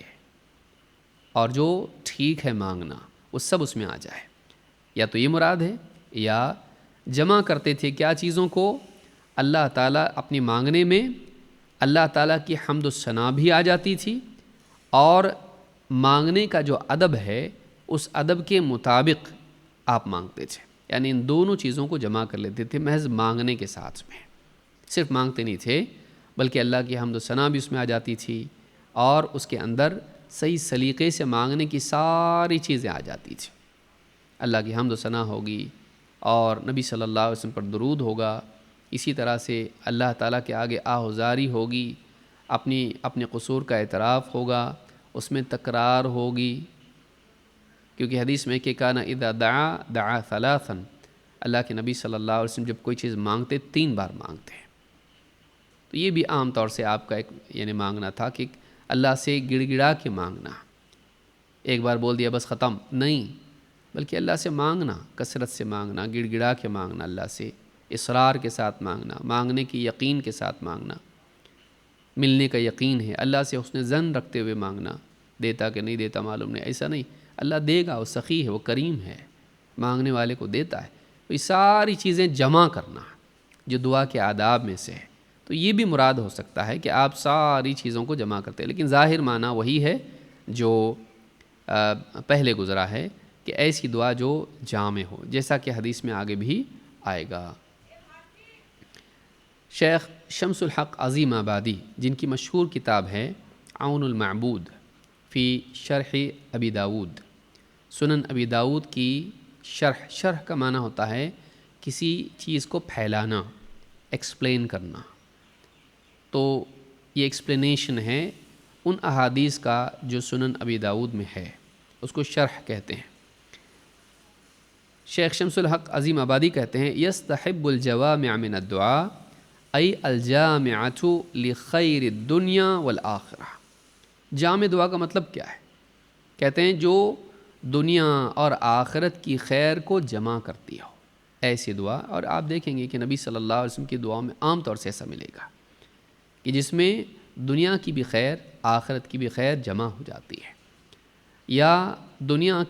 S1: اور جو ٹھیک ہے مانگنا وہ سب اس میں آ جائے۔ یا تو یہ مراد ہے، یا جمع کرتے تھے کیا چیزوں کو؟ اللہ تعالیٰ اپنی مانگنے میں اللہ تعالیٰ کی حمد و ثنا بھی آ جاتی تھی، اور مانگنے کا جو ادب ہے اس ادب کے مطابق آپ مانگتے تھے، یعنی ان دونوں چیزوں کو جمع کر لیتے تھے محض مانگنے کے ساتھ میں۔ صرف مانگتے نہیں تھے بلکہ اللہ کی حمد و ثنا بھی اس میں آ جاتی تھی، اور اس کے اندر صحیح سلیقے سے مانگنے کی ساری چیزیں آ جاتی تھیں۔ اللہ کی حمد و ثنا ہوگی، اور نبی صلی اللہ علیہ وسلم پر درود ہوگا، اسی طرح سے اللہ تعالیٰ کے آگے آہوزاری ہوگی، اپنے قصور کا اعتراف ہوگا، اس میں تکرار ہوگی، کیونکہ حدیث میں کہ کانا اذا دعا ثلاثا، اللہ کے نبی صلی اللہ علیہ وسلم جب کوئی چیز مانگتے 3 بار مانگتے ہیں۔ تو یہ بھی عام طور سے آپ کا ایک مانگنا تھا کہ اللہ سے گڑ گڑا کے مانگنا، ایک بار بول دیا بس ختم نہیں، بلکہ اللہ سے مانگنا، کثرت سے مانگنا، گڑ گڑا کے مانگنا، اللہ سے اصرار کے ساتھ مانگنا، مانگنے کی یقین کے ساتھ مانگنا، ملنے کا یقین ہے، اللہ سے حسن ظن رکھتے ہوئے مانگنا، دیتا کہ نہیں دیتا معلوم نہیں، ایسا نہیں، اللہ دے گا، وہ سخی ہے، وہ کریم ہے، مانگنے والے کو دیتا ہے۔ تو یہ ساری چیزیں جمع کرنا جو دعا کے آداب میں سے ہے، تو یہ بھی مراد ہو سکتا ہے کہ آپ ساری چیزوں کو جمع کرتے ہیں، لیکن ظاہر معنی وہی ہے جو پہلے گزرا ہے کہ ایسی دعا جو جامع ہو، جیسا کہ حدیث میں آگے بھی آئے گا۔ شیخ شمس الحق عظیم آبادی، جن کی مشہور کتاب ہے عون المعبود فی شرح ابی داود، سنن ابی داود کی شرح کا معنی ہوتا ہے کسی چیز کو پھیلانا، ایکسپلین کرنا، تو یہ ایکسپلینیشن ہے ان احادیث کا جو سنن ابی داود میں ہے، اس کو شرح کہتے ہیں۔ شیخ شمس الحق عظیم آبادی کہتے ہیں یستحب الجوامع من الدعاء ای الجامعۃ لخیر الدنیا والآخرہ۔ جامع دعا کا مطلب کیا ہے؟ کہتے ہیں جو دنیا اور آخرت کی خیر کو جمع کرتی ہو، ایسی دعا۔ اور آپ دیکھیں گے کہ نبی صلی اللہ علیہ وسلم کی دعاؤں میں عام طور سے ایسا ملے گا کہ جس میں دنیا کی بھی خیر، آخرت کی بھی خیر جمع ہو جاتی ہے، یا دنیا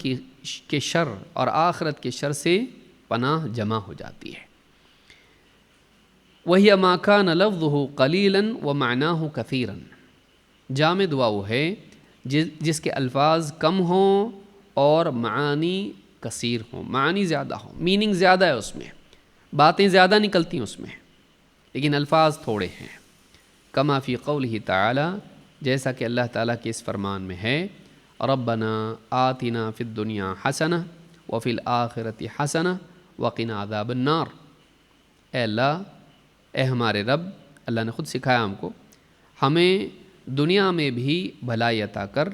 S1: کے شر اور آخرت کے شر سے پناہ جمع ہو جاتی ہے۔ وَهِيَ مَا كَانَ لَفْظُهُ قَلِيلًا وَمَعْنَاهُ كَثِيرًا۔ جامع دعا وہ ہے جس کے الفاظ کم ہوں اور معانی کثیر ہوں، معانی زیادہ ہوں، میننگ زیادہ ہے اس میں، باتیں زیادہ نکلتی ہیں اس میں، لیکن الفاظ تھوڑے ہیں۔ کما فی قولہ تعالی، جیسا کہ اللہ تعالیٰ کے اس فرمان میں ہے ربنا آتنا فی الدنیا حسنہ وفی الآخرۃ حسنہ وقنا عذاب النار۔ اے اللہ، اے ہمارے رب، اللہ نے خود سکھایا ہم کو، ہمیں دنیا میں بھی بھلائی عطا کر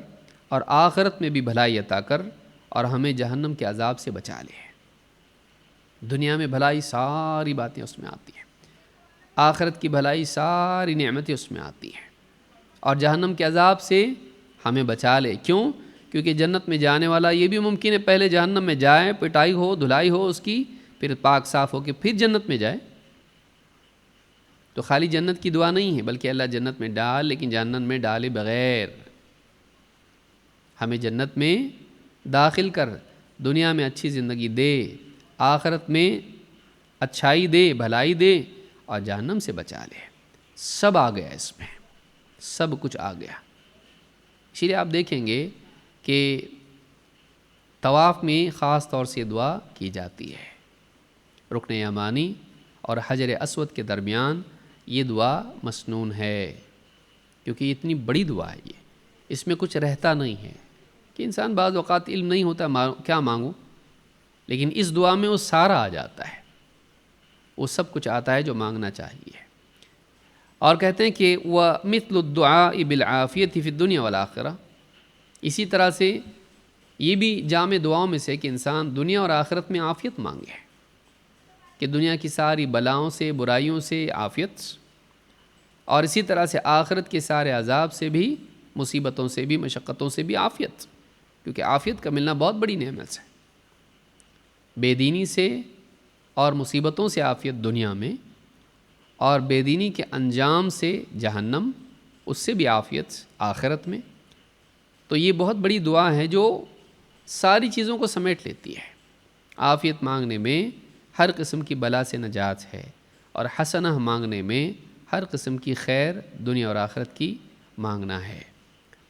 S1: اور آخرت میں بھی بھلائی عطا کر، اور ہمیں جہنم کے عذاب سے بچا لے۔ دنیا میں بھلائی ساری باتیں اس میں آتی ہیں، آخرت کی بھلائی ساری نعمتیں اس میں آتی ہیں، اور جہنم کے عذاب سے ہمیں بچا لے۔ کیوں؟ کیونکہ جنت میں جانے والا یہ بھی ممکن ہے پہلے جہنم میں جائے، پٹائی ہو، دھلائی ہو اس کی، پھر پاک صاف ہو کے پھر جنت میں جائے۔ تو خالی جنت کی دعا نہیں ہے، بلکہ اللہ جنت میں ڈال، لیکن جہنم میں ڈالے بغیر ہمیں جنت میں داخل کر، دنیا میں اچھی زندگی دے، آخرت میں اچھائی دے، بھلائی دے، اور جہنم سے بچا لے۔ سب آ گیا اس میں، سب کچھ آ گیا۔ اس لیے آپ دیکھیں گے کہ طواف میں خاص طور سے دعا کی جاتی ہے۔ رکن یمانی اور حجر اسود کے درمیان یہ دعا مسنون ہے، کیونکہ یہ اتنی بڑی دعا ہے، اس میں کچھ رہتا نہیں ہے کہ انسان بعض اوقات علم نہیں ہوتا کیا مانگوں، لیکن اس دعا میں وہ سارا آ جاتا ہے، وہ سب کچھ آتا ہے جو مانگنا چاہیے۔ اور کہتے ہیں کہ وَمِثْلُ الدُّعَاءِ بِالْعَافِيَةِ فِي الدُّنْيَا وَالْآخِرَةِ، اسی طرح سے یہ بھی جامع دعاؤں میں سے کہ انسان دنیا اور آخرت میں عافیت مانگے، کہ دنیا کی ساری بلاؤں سے، برائیوں سے عافیت، اور اسی طرح سے آخرت کے سارے عذاب سے بھی، مصیبتوں سے بھی، مشقتوں سے بھی عافیت، کیونکہ عافیت کا ملنا بہت بڑی نعمت ہے۔ بے دینی سے اور مصیبتوں سے عافیت دنیا میں، اور بے دینی کے انجام سے جہنم، اس سے بھی عافیت آخرت میں۔ تو یہ بہت بڑی دعا ہے جو ساری چیزوں کو سمیٹ لیتی ہے۔ عافیت مانگنے میں ہر قسم کی بلا سے نجات ہے، اور حسنہ مانگنے میں ہر قسم کی خیر دنیا اور آخرت کی مانگنا ہے۔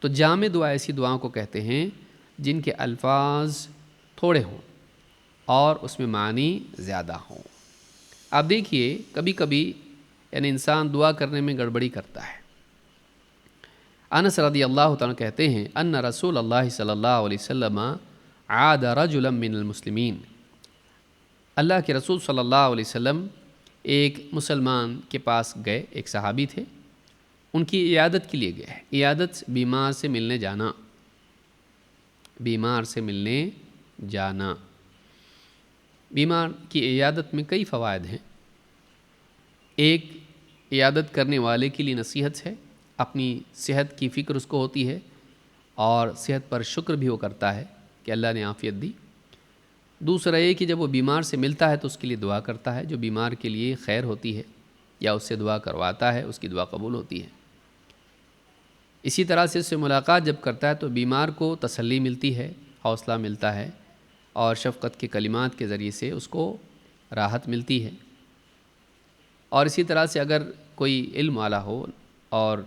S1: تو جامع دعا ایسی دعاؤں کو کہتے ہیں جن کے الفاظ تھوڑے ہوں اور اس میں معنی زیادہ ہوں۔ آپ دیکھیے کبھی کبھی یعنی انسان دعا کرنے میں گڑبڑی کرتا ہے۔ انس رضی اللہ تعالیٰ کہتے ہیں ان رسول اللہ صلی اللہ علیہ وسلم عاد رجلا من المسلمین، اللہ کے رسول صلی اللہ علیہ وسلم ایک مسلمان کے پاس گئے، ایک صحابی تھے، ان کی عیادت کے لیے گئے۔ عیادت بیمار سے ملنے جانا، بیمار سے ملنے جانا۔ بیمار کی عیادت میں کئی فوائد ہیں۔ ایک، عیادت کرنے والے کے لیے نصیحت ہے، اپنی صحت کی فکر اس کو ہوتی ہے، اور صحت پر شکر بھی وہ کرتا ہے کہ اللہ نے عافیت دی۔ دوسرا یہ کہ جب وہ بیمار سے ملتا ہے تو اس کے لیے دعا کرتا ہے، جو بیمار کے لیے خیر ہوتی ہے، یا اس سے دعا کرواتا ہے، اس کی دعا قبول ہوتی ہے۔ اسی طرح سے اس سے ملاقات جب کرتا ہے تو بیمار کو تسلی ملتی ہے، حوصلہ ملتا ہے، اور شفقت کے کلمات کے ذریعے سے اس کو راحت ملتی ہے۔ اور اسی طرح سے اگر کوئی علم والا ہو اور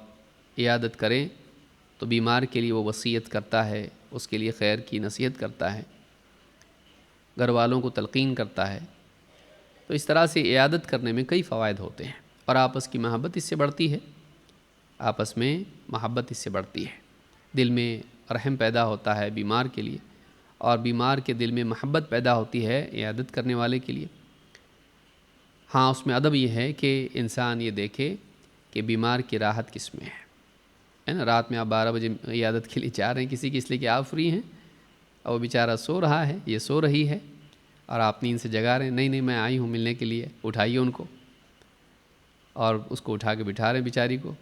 S1: عیادت کریں تو بیمار کے لیے وہ وصیت کرتا ہے، اس کے لیے خیر کی نصیحت کرتا ہے، گھر والوں کو تلقین کرتا ہے۔ تو اس طرح سے عیادت کرنے میں کئی فوائد ہوتے ہیں، اور آپس کی محبت اس سے بڑھتی ہے، آپس میں محبت اس سے بڑھتی ہے، دل میں رحم پیدا ہوتا ہے بیمار کے لیے، اور بیمار کے دل میں محبت پیدا ہوتی ہے عیادت کرنے والے کے لیے۔ ہاں، اس میں ادب یہ ہے کہ انسان یہ دیکھے کہ بیمار کی راحت کس میں ہے نا۔ رات میں آپ 12 بجے عیادت کے لیے جا رہے ہیں کسی کی، اس لیے کہ آپ فری ہیں، اور وہ بیچارہ سو رہا ہے، یہ سو رہی ہے، اور آپ نیند سے جگا رہے ہیں، نہیں نہیں میں آئی ہوں ملنے کے لیے، اٹھائیے ان کو، اور اس کو اٹھا کے بٹھا رہے ہیں بیچاری کو،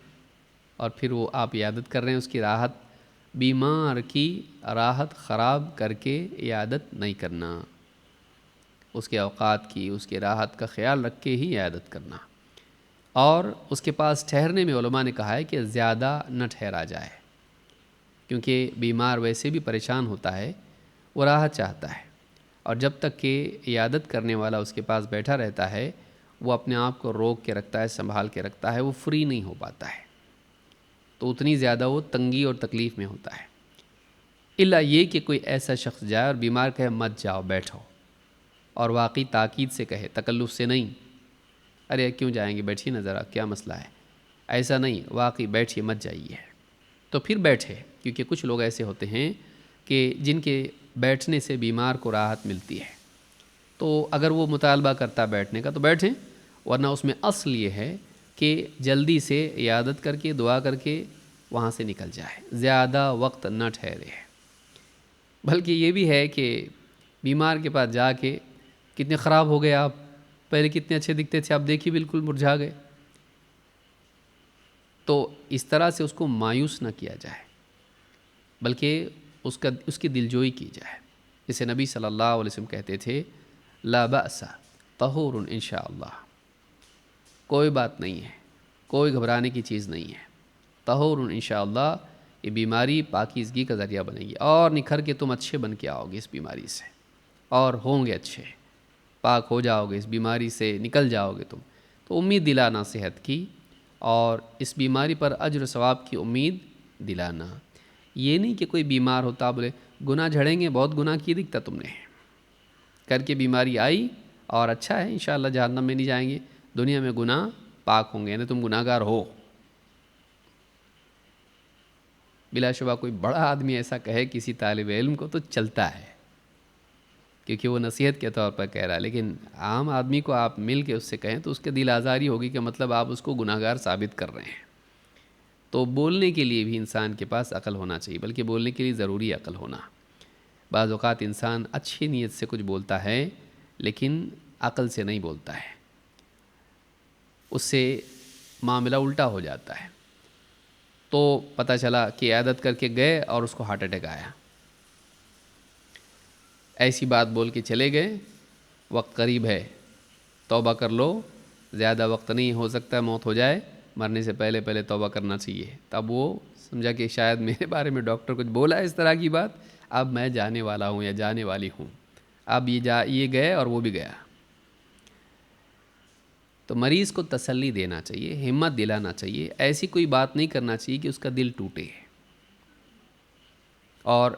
S1: اور پھر وہ آپ عیادت کر رہے ہیں اس کی راحت۔ بیمار کی راحت خراب کر کے عیادت نہیں کرنا، اس کے اوقات کی، اس کے راحت کا خیال رکھ کے ہی عیادت کرنا۔ اور اس کے پاس ٹھہرنے میں علماء نے کہا ہے کہ زیادہ نہ ٹھہرا جائے، کیونکہ بیمار ویسے بھی پریشان ہوتا ہے، وہ راحت چاہتا ہے، اور جب تک کہ عیادت کرنے والا اس کے پاس بیٹھا رہتا ہے وہ اپنے آپ کو روک کے رکھتا ہے، سنبھال کے رکھتا ہے، وہ فری نہیں ہو پاتا ہے، تو اتنی زیادہ وہ تنگی اور تکلیف میں ہوتا ہے۔ الا یہ کہ کوئی ایسا شخص جائے اور بیمار کہے مت جاؤ بیٹھو، اور واقعی تاکید سے کہے، تکلف سے نہیں، ارے کیوں جائیں گے، بیٹھیے نا ذرا، کیا مسئلہ ہے، ایسا نہیں، واقعی بیٹھیے مت جائیے، تو پھر بیٹھے، کیونکہ کچھ لوگ ایسے ہوتے ہیں کہ جن کے بیٹھنے سے بیمار کو راحت ملتی ہے، تو اگر وہ مطالبہ کرتا بیٹھنے کا تو بیٹھیں، ورنہ اس میں اصل یہ ہے کہ جلدی سے عیادت کر کے دعا کر کے وہاں سے نکل جائے، زیادہ وقت نہ ٹھہرے۔ بلکہ یہ بھی ہے کہ بیمار کے پاس جا کے کتنے خراب ہو گئے آپ، پہلے کتنے اچھے دکھتے تھے، آپ دیکھیے بالکل مرجھا گئے، تو اس طرح سے اس کو مایوس نہ کیا جائے، بلکہ اس کی دلجوئی کی جائے۔ جسے نبی صلی اللہ علیہ وسلم کہتے تھے لا بأس طہور انشاءاللہ، کوئی بات نہیں ہے، کوئی گھبرانے کی چیز نہیں ہے، طہور انشاءاللہ، یہ بیماری پاکیزگی کا ذریعہ بنے گی، اور نکھر کے تم اچھے بن کے آؤ گے اس بیماری سے، اور ہوں گے اچھے، پاک ہو جاؤ گے، اس بیماری سے نکل جاؤ گے تم۔ تو امید دلانا صحت کی، اور اس بیماری پر اجر و ثواب کی امید دلانا۔ یہ نہیں کہ کوئی بیمار ہوتا بولے گناہ جھڑیں گے، بہت گناہ کی دکھتا تم نے، کر کے بیماری آئی اور اچھا ہے انشاءاللہ جہنم میں نہیں جائیں گے، دنیا میں گناہ پاک ہوں گے، یعنی تم گناہ گار ہو۔ بلا شبہ کوئی بڑا آدمی ایسا کہے کسی طالب علم کو تو چلتا ہے، کیونکہ وہ نصیحت کے طور پر کہہ رہا ہے، لیکن عام آدمی کو آپ مل کے اس سے کہیں تو اس کے دل آزاری ہوگی کہ مطلب آپ اس کو گناہ گار ثابت کر رہے ہیں۔ تو بولنے کے لیے بھی انسان کے پاس عقل ہونا چاہیے، بلکہ بولنے کے لیے ضروری عقل ہونا۔ بعض اوقات انسان اچھی نیت سے کچھ بولتا ہے لیکن عقل سے نہیں بولتا ہے، اس سے معاملہ الٹا ہو جاتا ہے۔ تو پتہ چلا کہ عیادت کر کے گئے اور اس کو ہارٹ اٹیک آیا، ایسی بات بول کے چلے گئے، وقت قریب ہے، توبہ کر لو، زیادہ وقت نہیں، ہو سکتا ہے موت ہو جائے، مرنے سے پہلے پہلے توبہ کرنا چاہیے۔ تب وہ سمجھا کہ شاید میرے بارے میں ڈاکٹر کچھ بولا ہے اس طرح کی بات، اب میں جانے والا ہوں یا جانے والی ہوں۔ اب یہ گئے اور وہ بھی گیا۔ تو مریض کو تسلی دینا چاہیے، ہمت دلانا چاہیے، ایسی کوئی بات نہیں کرنا چاہیے کہ اس کا دل ٹوٹے۔ اور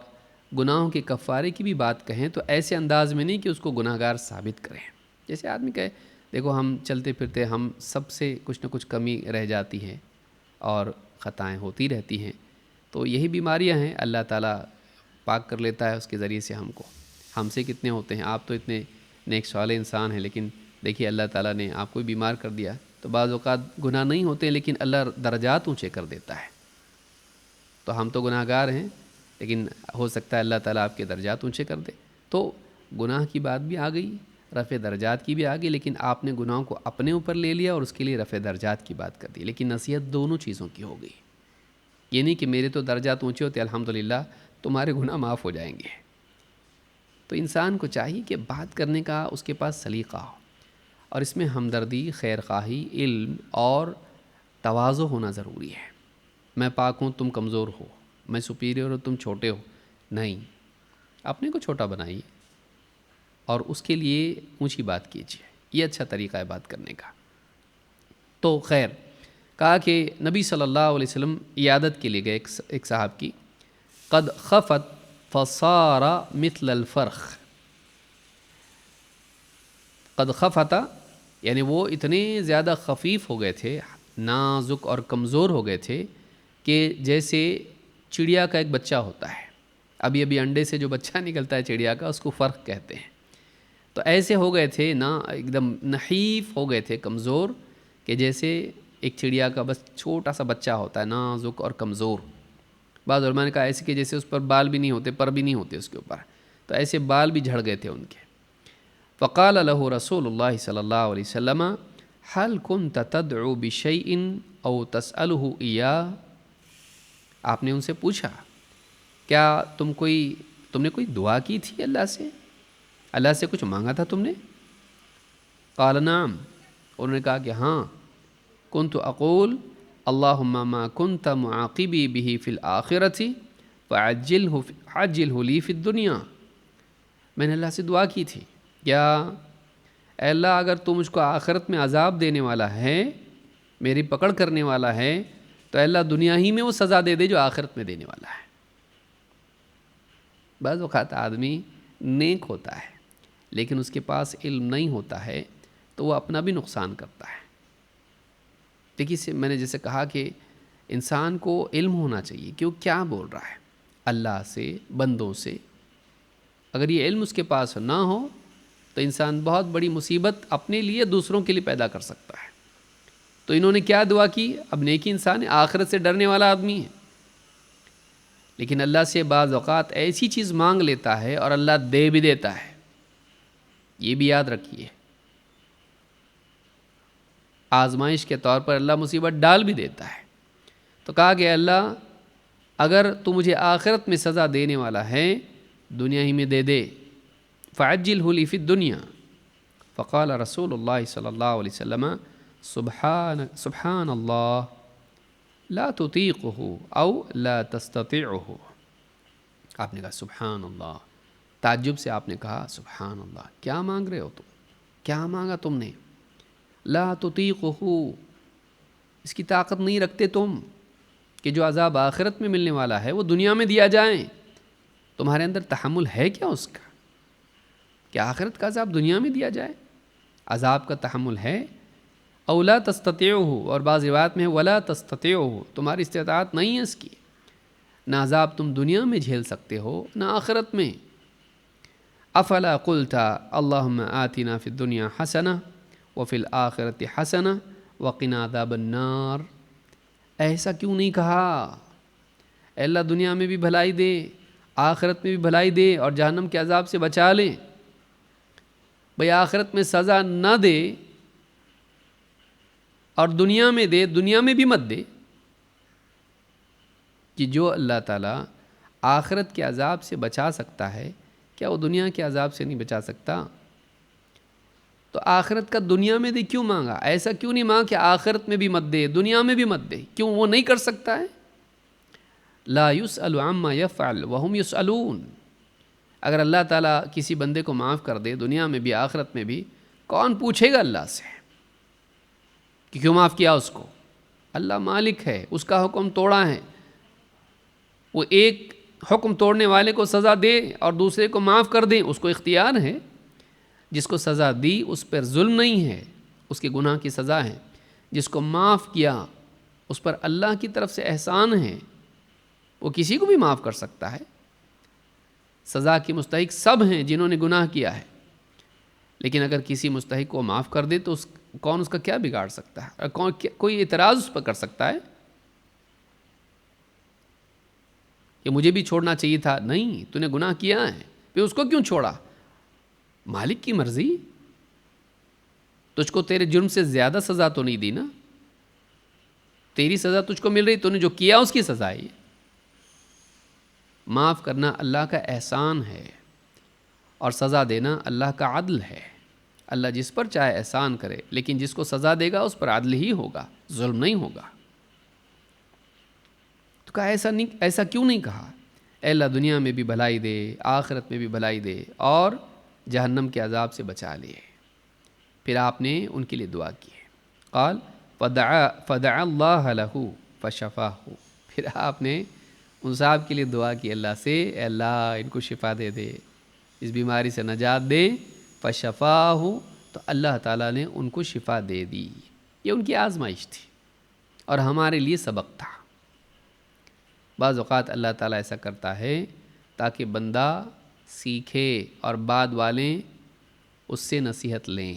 S1: گناہوں کے کفارے کی بھی بات کہیں تو ایسے انداز میں نہیں کہ اس کو گناہ گار ثابت کریں۔ جیسے آدمی کہے دیکھو ہم چلتے پھرتے ہم سب سے کچھ نہ کچھ کمی رہ جاتی ہے اور خطائیں ہوتی رہتی ہیں، تو یہی بیماریاں ہیں، اللہ تعالیٰ پاک کر لیتا ہے اس کے ذریعے سے ہم کو۔ ہم سے کتنے ہوتے ہیں، آپ تو اتنے نیک صالح انسان ہیں، لیکن دیکھیے اللہ تعالیٰ نے آپ کو بھی بیمار کر دیا۔ تو بعض اوقات گناہ نہیں ہوتے لیکن اللہ درجات اونچے کر دیتا ہے۔ تو ہم تو گناہ گار ہیں لیکن ہو سکتا ہے اللہ تعالیٰ آپ کے درجات اونچے کر دے۔ تو گناہ کی بات بھی آ گئی، رفع درجات کی بھی آ گئی، لیکن آپ نے گناہوں کو اپنے اوپر لے لیا اور اس کے لیے رفع درجات کی بات کر دی، لیکن نصیحت دونوں چیزوں کی ہو گئی۔ یہ نہیں کہ میرے تو درجات اونچے ہوتے الحمدللہ تمہارے گناہ معاف ہو جائیں گے۔ تو انسان کو چاہیے کہ بات کرنے کا اس کے پاس سلیقہ ہو، اور اس میں ہمدردی، خیر خواہی، علم اور تواضع ہونا ضروری ہے۔ میں پاک ہوں تم کمزور ہو، میں سپیریئر ہوں تم چھوٹے ہو، نہیں، اپنے کو چھوٹا بنائیے اور اس کے لیے اونچی بات کیجیے، یہ اچھا طریقہ ہے بات کرنے کا۔ تو خیر، کہا کہ نبی صلی اللہ علیہ وسلم عیادت کے لیے گئے ایک صاحب کی، قد خفت فصار مثل الفرخ۔ قد خفت یعنی وہ اتنے زیادہ خفیف ہو گئے تھے، نازک اور کمزور ہو گئے تھے کہ جیسے چڑیا کا ایک بچہ ہوتا ہے، ابھی انڈے سے جو بچہ نکلتا ہے چڑیا کا، اس کو فرخ کہتے ہیں۔ تو ایسے ہو گئے تھے نا، ایک دم نحیف ہو گئے تھے، کمزور، کہ جیسے ایک چڑیا کا بس چھوٹا سا بچہ ہوتا ہے، نازک اور کمزور۔ بعض علماء نے کہا ایسے کہ جیسے اس پر بال بھی نہیں ہوتے، پر بھی نہیں ہوتے اس کے اوپر، تو ایسے بال بھی جھڑ گئے تھے ان کے۔ فقال له رسول اللہ صلی اللہ علیہ وسلم هل كنت تدعو بشيء او تسأله اياه۔ آپ نے ان سے پوچھا کیا تم نے کوئی دعا کی تھی اللہ سے کچھ مانگا تھا تم نے؟ قال نعم، انہوں نے کہا کہ ہاں، كنت اقول اللهم ما كنت معاقبي به في الآخرة فعجله لي في الدنيا۔ میں نے اللہ سے دعا کی تھی، کیا اے اللہ اگر تو مجھ کو آخرت میں عذاب دینے والا ہے، میری پکڑ کرنے والا ہے، تو اے اللہ دنیا ہی میں وہ سزا دے دے جو آخرت میں دینے والا ہے۔ بعض اوقات آدمی نیک ہوتا ہے لیکن اس کے پاس علم نہیں ہوتا ہے تو وہ اپنا بھی نقصان کرتا ہے۔ دیکھیے میں نے جیسے کہا کہ انسان کو علم ہونا چاہیے کہ وہ کیا بول رہا ہے، اللہ سے، بندوں سے۔ اگر یہ علم اس کے پاس نہ ہو تو انسان بہت بڑی مصیبت اپنے لیے، دوسروں کے لیے پیدا کر سکتا ہے۔ تو انہوں نے کیا دعا کی؟ اب نیکی انسان ہے، آخرت سے ڈرنے والا آدمی ہے، لیکن اللہ سے بعض اوقات ایسی چیز مانگ لیتا ہے اور اللہ دے بھی دیتا ہے، یہ بھی یاد رکھیے۔ آزمائش کے طور پر اللہ مصیبت ڈال بھی دیتا ہے۔ تو کہا کہ اللہ اگر تو مجھے آخرت میں سزا دینے والا ہے، دنیا ہی میں دے دے، فعجلہ لی فی الدنیا۔ فقال رسول اللہ صلی اللہ علیہ وسلم سبحان اللہ لا تطیقہ او لا تستطیعہ۔ آپ نے کہا سبحان اللہ، تعجب سے آپ نے کہا سبحان اللہ، کیا مانگ رہے ہو تم؟ کیا مانگا تم نے؟ لا تطیقہ، اس کی طاقت نہیں رکھتے تم کہ جو عذاب آخرت میں ملنے والا ہے وہ دنیا میں دیا جائیں، تمہارے اندر تحمل ہے کیا اس کا کہ آخرت کا عذاب دنیا میں دیا جائے؟ عذاب کا تحمل ہے؟ او لا تستطیعوہ، اور بعض روایت میں ہے ولا تستطیعوہ، تمہاری استطاعت نہیں ہے اس کی، نہ عذاب تم دنیا میں جھیل سکتے ہو نہ آخرت میں۔ افلا قلت اللہم آتنا فی الدنیا حسنہ وفی الآخرۃ حسنہ وقنا عذاب النار، ایسا کیوں نہیں کہا؟ اے اللہ دنیا میں بھی بھلائی دے، آخرت میں بھی بھلائی دے، اور جہنم کے عذاب سے بچا لے۔ بھئی آخرت میں سزا نہ دے اور دنیا میں دے، دنیا میں بھی مت دے، کہ جو اللہ تعالیٰ آخرت کے عذاب سے بچا سکتا ہے کیا وہ دنیا کے عذاب سے نہیں بچا سکتا؟ تو آخرت کا دنیا میں دے کیوں مانگا؟ ایسا کیوں نہیں مانگا کہ آخرت میں بھی مت دے، دنیا میں بھی مت دے؟ کیوں وہ نہیں کر سکتا ہے؟ لا یسأل عما یفعل وہم یسألون، اگر اللہ تعالیٰ کسی بندے کو معاف کر دے دنیا میں بھی آخرت میں بھی، کون پوچھے گا اللہ سے کہ کیوں معاف کیا اس کو؟ اللہ مالک ہے، اس کا حکم توڑا ہے، وہ ایک حکم توڑنے والے کو سزا دے اور دوسرے کو معاف کر دے، اس کو اختیار ہے۔ جس کو سزا دی اس پر ظلم نہیں ہے، اس کے گناہ کی سزا ہے۔ جس کو معاف کیا اس پر اللہ کی طرف سے احسان ہے، وہ کسی کو بھی معاف کر سکتا ہے۔ سزا کے مستحق سب ہیں جنہوں نے گناہ کیا ہے، لیکن اگر کسی مستحق کو معاف کر دے تو کون اس کا کیا بگاڑ سکتا ہے؟ کوئی اعتراض اس پر کر سکتا ہے کہ مجھے بھی چھوڑنا چاہیے تھا؟ نہیں، تو نے گناہ کیا ہے، پھر اس کو کیوں چھوڑا؟ مالک کی مرضی، تجھ کو تیرے جرم سے زیادہ سزا تو نہیں دی نا، تیری سزا تجھ کو مل رہی، تو نے جو کیا اس کی سزا ہے۔ معاف کرنا اللہ کا احسان ہے اور سزا دینا اللہ کا عدل ہے۔ اللہ جس پر چاہے احسان کرے، لیکن جس کو سزا دے گا اس پر عدل ہی ہوگا، ظلم نہیں ہوگا۔ تو کہا ایسا کیوں نہیں کہا؟ اے اللہ دنیا میں بھی بھلائی دے، آخرت میں بھی بھلائی دے، اور جہنم کے عذاب سے بچا لیے۔ پھر آپ نے ان کے لیے دعا کی ہے، قال فدعا اللہ لہ فشفاہ، پھر آپ نے ان صاحب کے لیے دعا کی اللہ سے، اے اللہ ان کو شفا دے دے، اس بیماری سے نجات دے۔ فشفاہ، تو اللہ تعالیٰ نے ان کو شفا دے دی۔ یہ ان کی آزمائش تھی اور ہمارے لیے سبق تھا۔ بعض اوقات اللہ تعالیٰ ایسا کرتا ہے تاکہ بندہ سیکھے اور بعد والے اس سے نصیحت لیں۔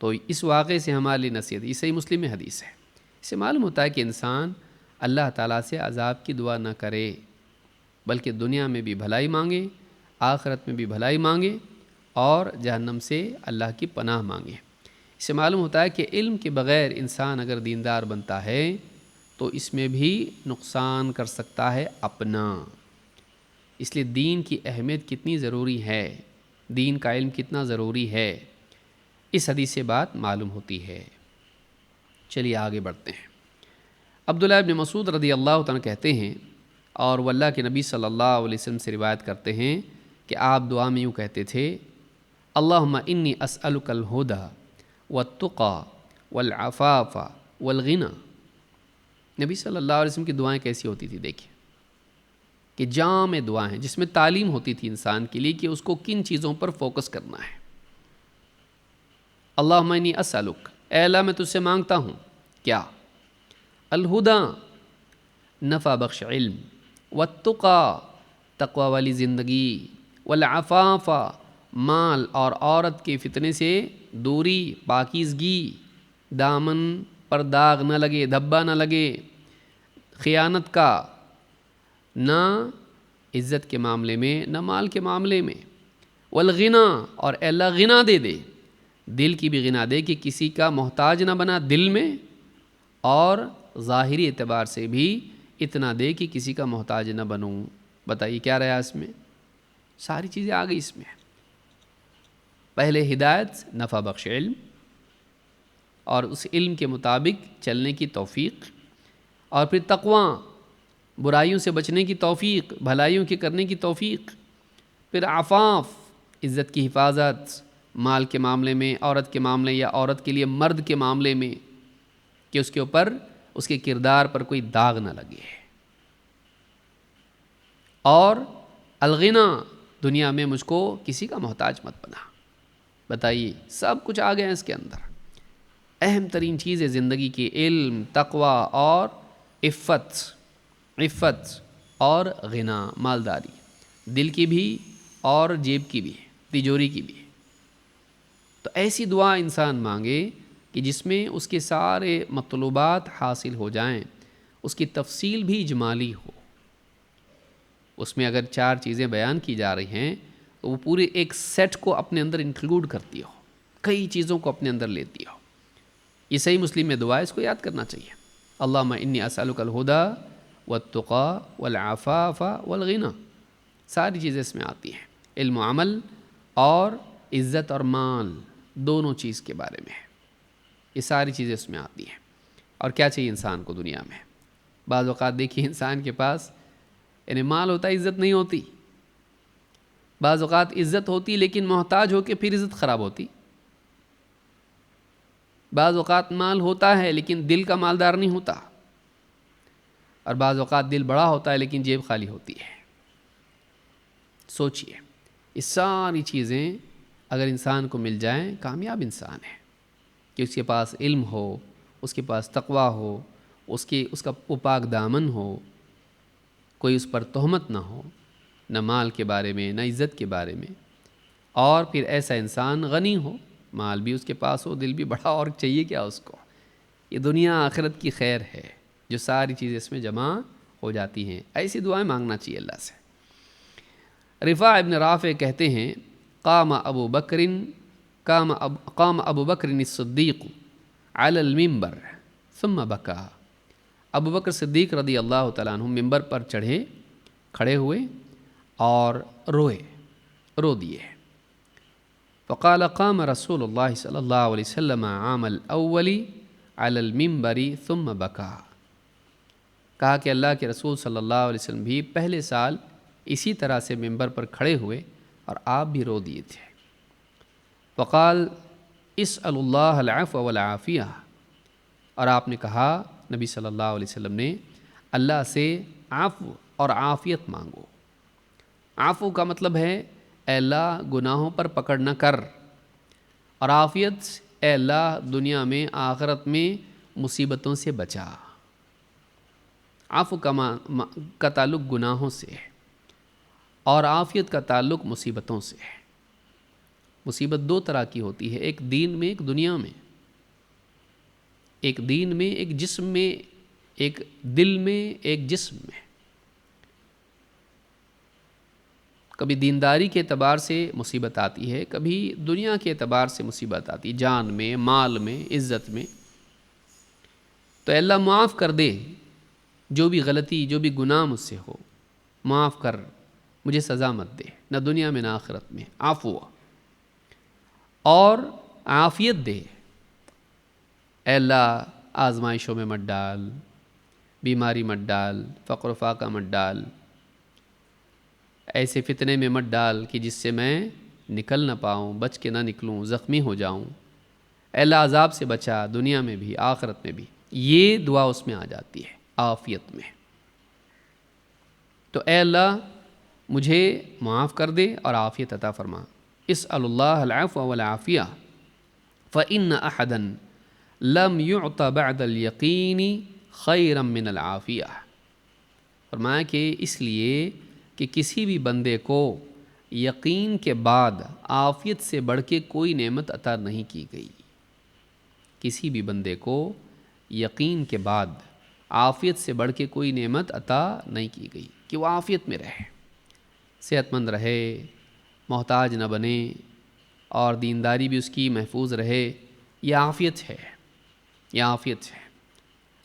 S1: تو اس واقعے سے ہمارے لیے نصیحت، یہ صحیح مسلم میں حدیث ہے، اس سے معلوم ہوتا ہے کہ انسان اللہ تعالیٰ سے عذاب کی دعا نہ کرے، بلکہ دنیا میں بھی بھلائی مانگے، آخرت میں بھی بھلائی مانگے، اور جہنم سے اللہ کی پناہ مانگے۔ اس سے معلوم ہوتا ہے کہ علم کے بغیر انسان اگر دیندار بنتا ہے تو اس میں بھی نقصان کر سکتا ہے اپنا۔ اس لیے دین کی اہمیت کتنی ضروری ہے، دین کا علم کتنا ضروری ہے، اس حدیث سے بات معلوم ہوتی ہے۔ چلیے آگے بڑھتے ہیں۔ عبداللہ ابن مسعود رضی اللہ عنہ کہتے ہیں، اور وہ اللہ کے نبی صلی اللہ علیہ وسلم سے روایت کرتے ہیں کہ آپ دعا میں یوں کہتے تھے، اللہم انی اسألک الہدی والتقی والعفاف والغنی۔ نبی صلی اللہ علیہ وسلم کی دعائیں کیسی ہوتی تھی؟ دیکھیں کہ جامع دعائیں ہیں، جس میں تعلیم ہوتی تھی انسان کے لیے کہ اس کو کن چیزوں پر فوکس کرنا ہے۔ اللہم انی اسألک، اے اللہ میں تجھ سے مانگتا ہوں کیا؟ الہدی، نفع بخش علم، والتقی، تقوی والی زندگی، والعفاف، مال اور عورت کے فتنے سے دوری، پاکیزگی، دامن پر داغ نہ لگے، دھبا نہ لگے، خیانت کا، نہ عزت کے معاملے میں نہ مال کے معاملے میں، والغنا، اور اے اللہ غنا دے دے، دل کی بھی غنا دے کہ کسی کا محتاج نہ بنا دل میں، اور ظاہری اعتبار سے بھی اتنا دے کہ کسی کا محتاج نہ بنوں۔ بتائیے کیا رہا اس میں؟ ساری چیزیں آ گئی اس میں۔ پہلے ہدایت، نفع بخش علم، اور اس علم کے مطابق چلنے کی توفیق، اور پھر تقوی، برائیوں سے بچنے کی توفیق، بھلائیوں کے کرنے کی توفیق، پھر عفاف، عزت کی حفاظت، مال کے معاملے میں، عورت کے معاملے یا عورت کے لیے مرد کے معاملے میں، کہ اس کے اوپر اس کے کردار پر کوئی داغ نہ لگے، اور الغنا، دنیا میں مجھ کو کسی کا محتاج مت بنا۔ بتائیے، سب کچھ آ گیا ہے اس کے اندر۔ اہم ترین چیز ہے زندگی کی علم، تقوی اور عفت اور غنا، مالداری، دل کی بھی اور جیب کی بھی، تجوری کی بھی۔ تو ایسی دعا انسان مانگے کہ جس میں اس کے سارے مطلوبات حاصل ہو جائیں، اس کی تفصیل بھی اجمالی ہو۔ اس میں اگر 4 چیزیں بیان کی جا رہی ہیں تو وہ پورے ایک سیٹ کو اپنے اندر انکلوڈ کرتی ہو، کئی چیزوں کو اپنے اندر لیتی ہو۔ یہ صحیح مسلم میں دعا ہے، اس کو یاد کرنا چاہیے۔ اللہم انی اسألک الہدی والتقی والعفاف والغنی، ساری چیزیں اس میں آتی ہیں۔ علم و عمل اور عزت اور مال، دونوں چیز کے بارے میں ہے، یہ ساری چیزیں اس میں آتی ہیں۔ اور کیا چاہیے انسان کو دنیا میں؟ بعض اوقات دیکھیے انسان کے پاس یعنی مال ہوتا ہے، عزت نہیں ہوتی۔ بعض اوقات عزت ہوتی لیکن محتاج ہو کے پھر عزت خراب ہوتی۔ بعض اوقات مال ہوتا ہے لیکن دل کا مالدار نہیں ہوتا، اور بعض اوقات دل بڑا ہوتا ہے لیکن جیب خالی ہوتی ہے۔ سوچئے، یہ ساری چیزیں اگر انسان کو مل جائیں، کامیاب انسان ہے کہ اس کے پاس علم ہو، اس کے پاس تقوی ہو، اس کا پاک دامن ہو، کوئی اس پر تہمت نہ ہو، نہ مال کے بارے میں نہ عزت کے بارے میں، اور پھر ایسا انسان غنی ہو، مال بھی اس کے پاس ہو، دل بھی بڑا، اور چاہیے کیا اس کو؟ یہ دنیا آخرت کی خیر ہے جو ساری چیزیں اس میں جمع ہو جاتی ہیں۔ ایسی دعائیں مانگنا چاہیے اللہ سے۔ رفاع ابن رافع کہتے ہیں قام ابو بکر الصدیق علی المنبر ثم بکا، ابو بکر صدیق رضی اللہ تعالیٰ عنہ ممبر پر چڑھے، کھڑے ہوئے اور رو دیے۔ فقال قام رسول اللہ صلی اللہ علیہ وسلم عام الاول علی المنبر ثم بکا، کہا کہ اللہ کے رسول صلی اللہ علیہ وسلم بھی پہلے سال اسی طرح سے ممبر پر کھڑے ہوئے اور آپ بھی رو دیے تھے۔ فقال اسأل اللہ العفو والعافیہ، اور آپ نے کہا، نبی صلی اللہ علیہ وسلم نے، اللہ سے عفو اور عافیت مانگو۔ عفو کا مطلب ہے اے اللہ گناہوں پر پکڑ نہ کر، اور عافیت اے اللہ دنیا میں آخرت میں مصیبتوں سے بچا۔ عفو کا تعلق گناہوں سے ہے اور عافیت کا تعلق مصیبتوں سے ہے۔ مصیبت 2 طرح کی ہوتی ہے، ایک دین میں، ایک دنیا میں، ایک دین میں، ایک جسم میں، ایک دل میں، ایک جسم میں۔ کبھی دینداری کے اعتبار سے مصیبت آتی ہے، کبھی دنیا کے اعتبار سے مصیبت آتی ہے، جان میں، مال میں، عزت میں۔ تو اللہ معاف کر دے، جو بھی غلطی، جو بھی گناہ مجھ سے ہو، معاف کر، مجھے سزا مت دے، نہ دنیا میں نہ آخرت میں، عفو اور عافیت دے۔ اے اللہ آزمائشوں میں مت ڈال، بیماری مت ڈال، فقر و فاقہ مت ڈال، ایسے فتنے میں مت ڈال کہ جس سے میں نکل نہ پاؤں، بچ کے نہ نکلوں، زخمی ہو جاؤں۔ اے اللہ عذاب سے بچا، دنیا میں بھی آخرت میں بھی۔ یہ دعا اس میں آ جاتی ہے، عافیت میں۔ تو اے اللہ مجھے معاف کر دے اور عافیت عطا فرما۔ اسأل اللہ العفو والعافیہ فإن أحدا لم يعط بعد اليقین خیرا من العافیہ، فرمایا کہ اس لیے کہ کسی بھی بندے کو یقین کے بعد عافیت سے بڑھ کے کوئی نعمت عطا نہیں کی گئی۔ کسی بھی بندے کو یقین کے بعد عافیت سے بڑھ کے کوئی نعمت عطا نہیں کی گئی کہ وہ عافیت میں رہے، صحت مند رہے، محتاج نہ بنے، اور دینداری بھی اس کی محفوظ رہے۔ یہ عافیت ہے، یہ عافیت ہے۔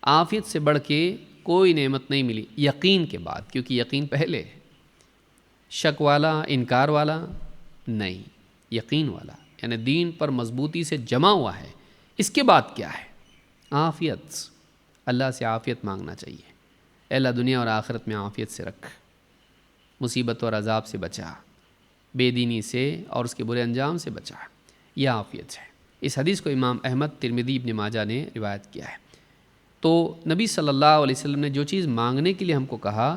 S1: عافیت سے بڑھ کے کوئی نعمت نہیں ملی یقین کے بعد، کیونکہ یقین پہلے ہے، شک والا، انکار والا نہیں، یقین والا، یعنی دین پر مضبوطی سے جمع ہوا ہے۔ اس کے بعد کیا ہے؟ عافیت۔ اللہ سے عافیت مانگنا چاہیے، اے اللہ دنیا اور آخرت میں عافیت سے رکھ، مصیبت اور عذاب سے بچا، بے دینی سے اور اس کے برے انجام سے بچا۔ یہ عافیت ہے۔ اس حدیث کو امام احمد، ترمذی، ابن ماجہ نے روایت کیا ہے۔ تو نبی صلی اللہ علیہ وسلم نے جو چیز مانگنے کے لیے ہم کو کہا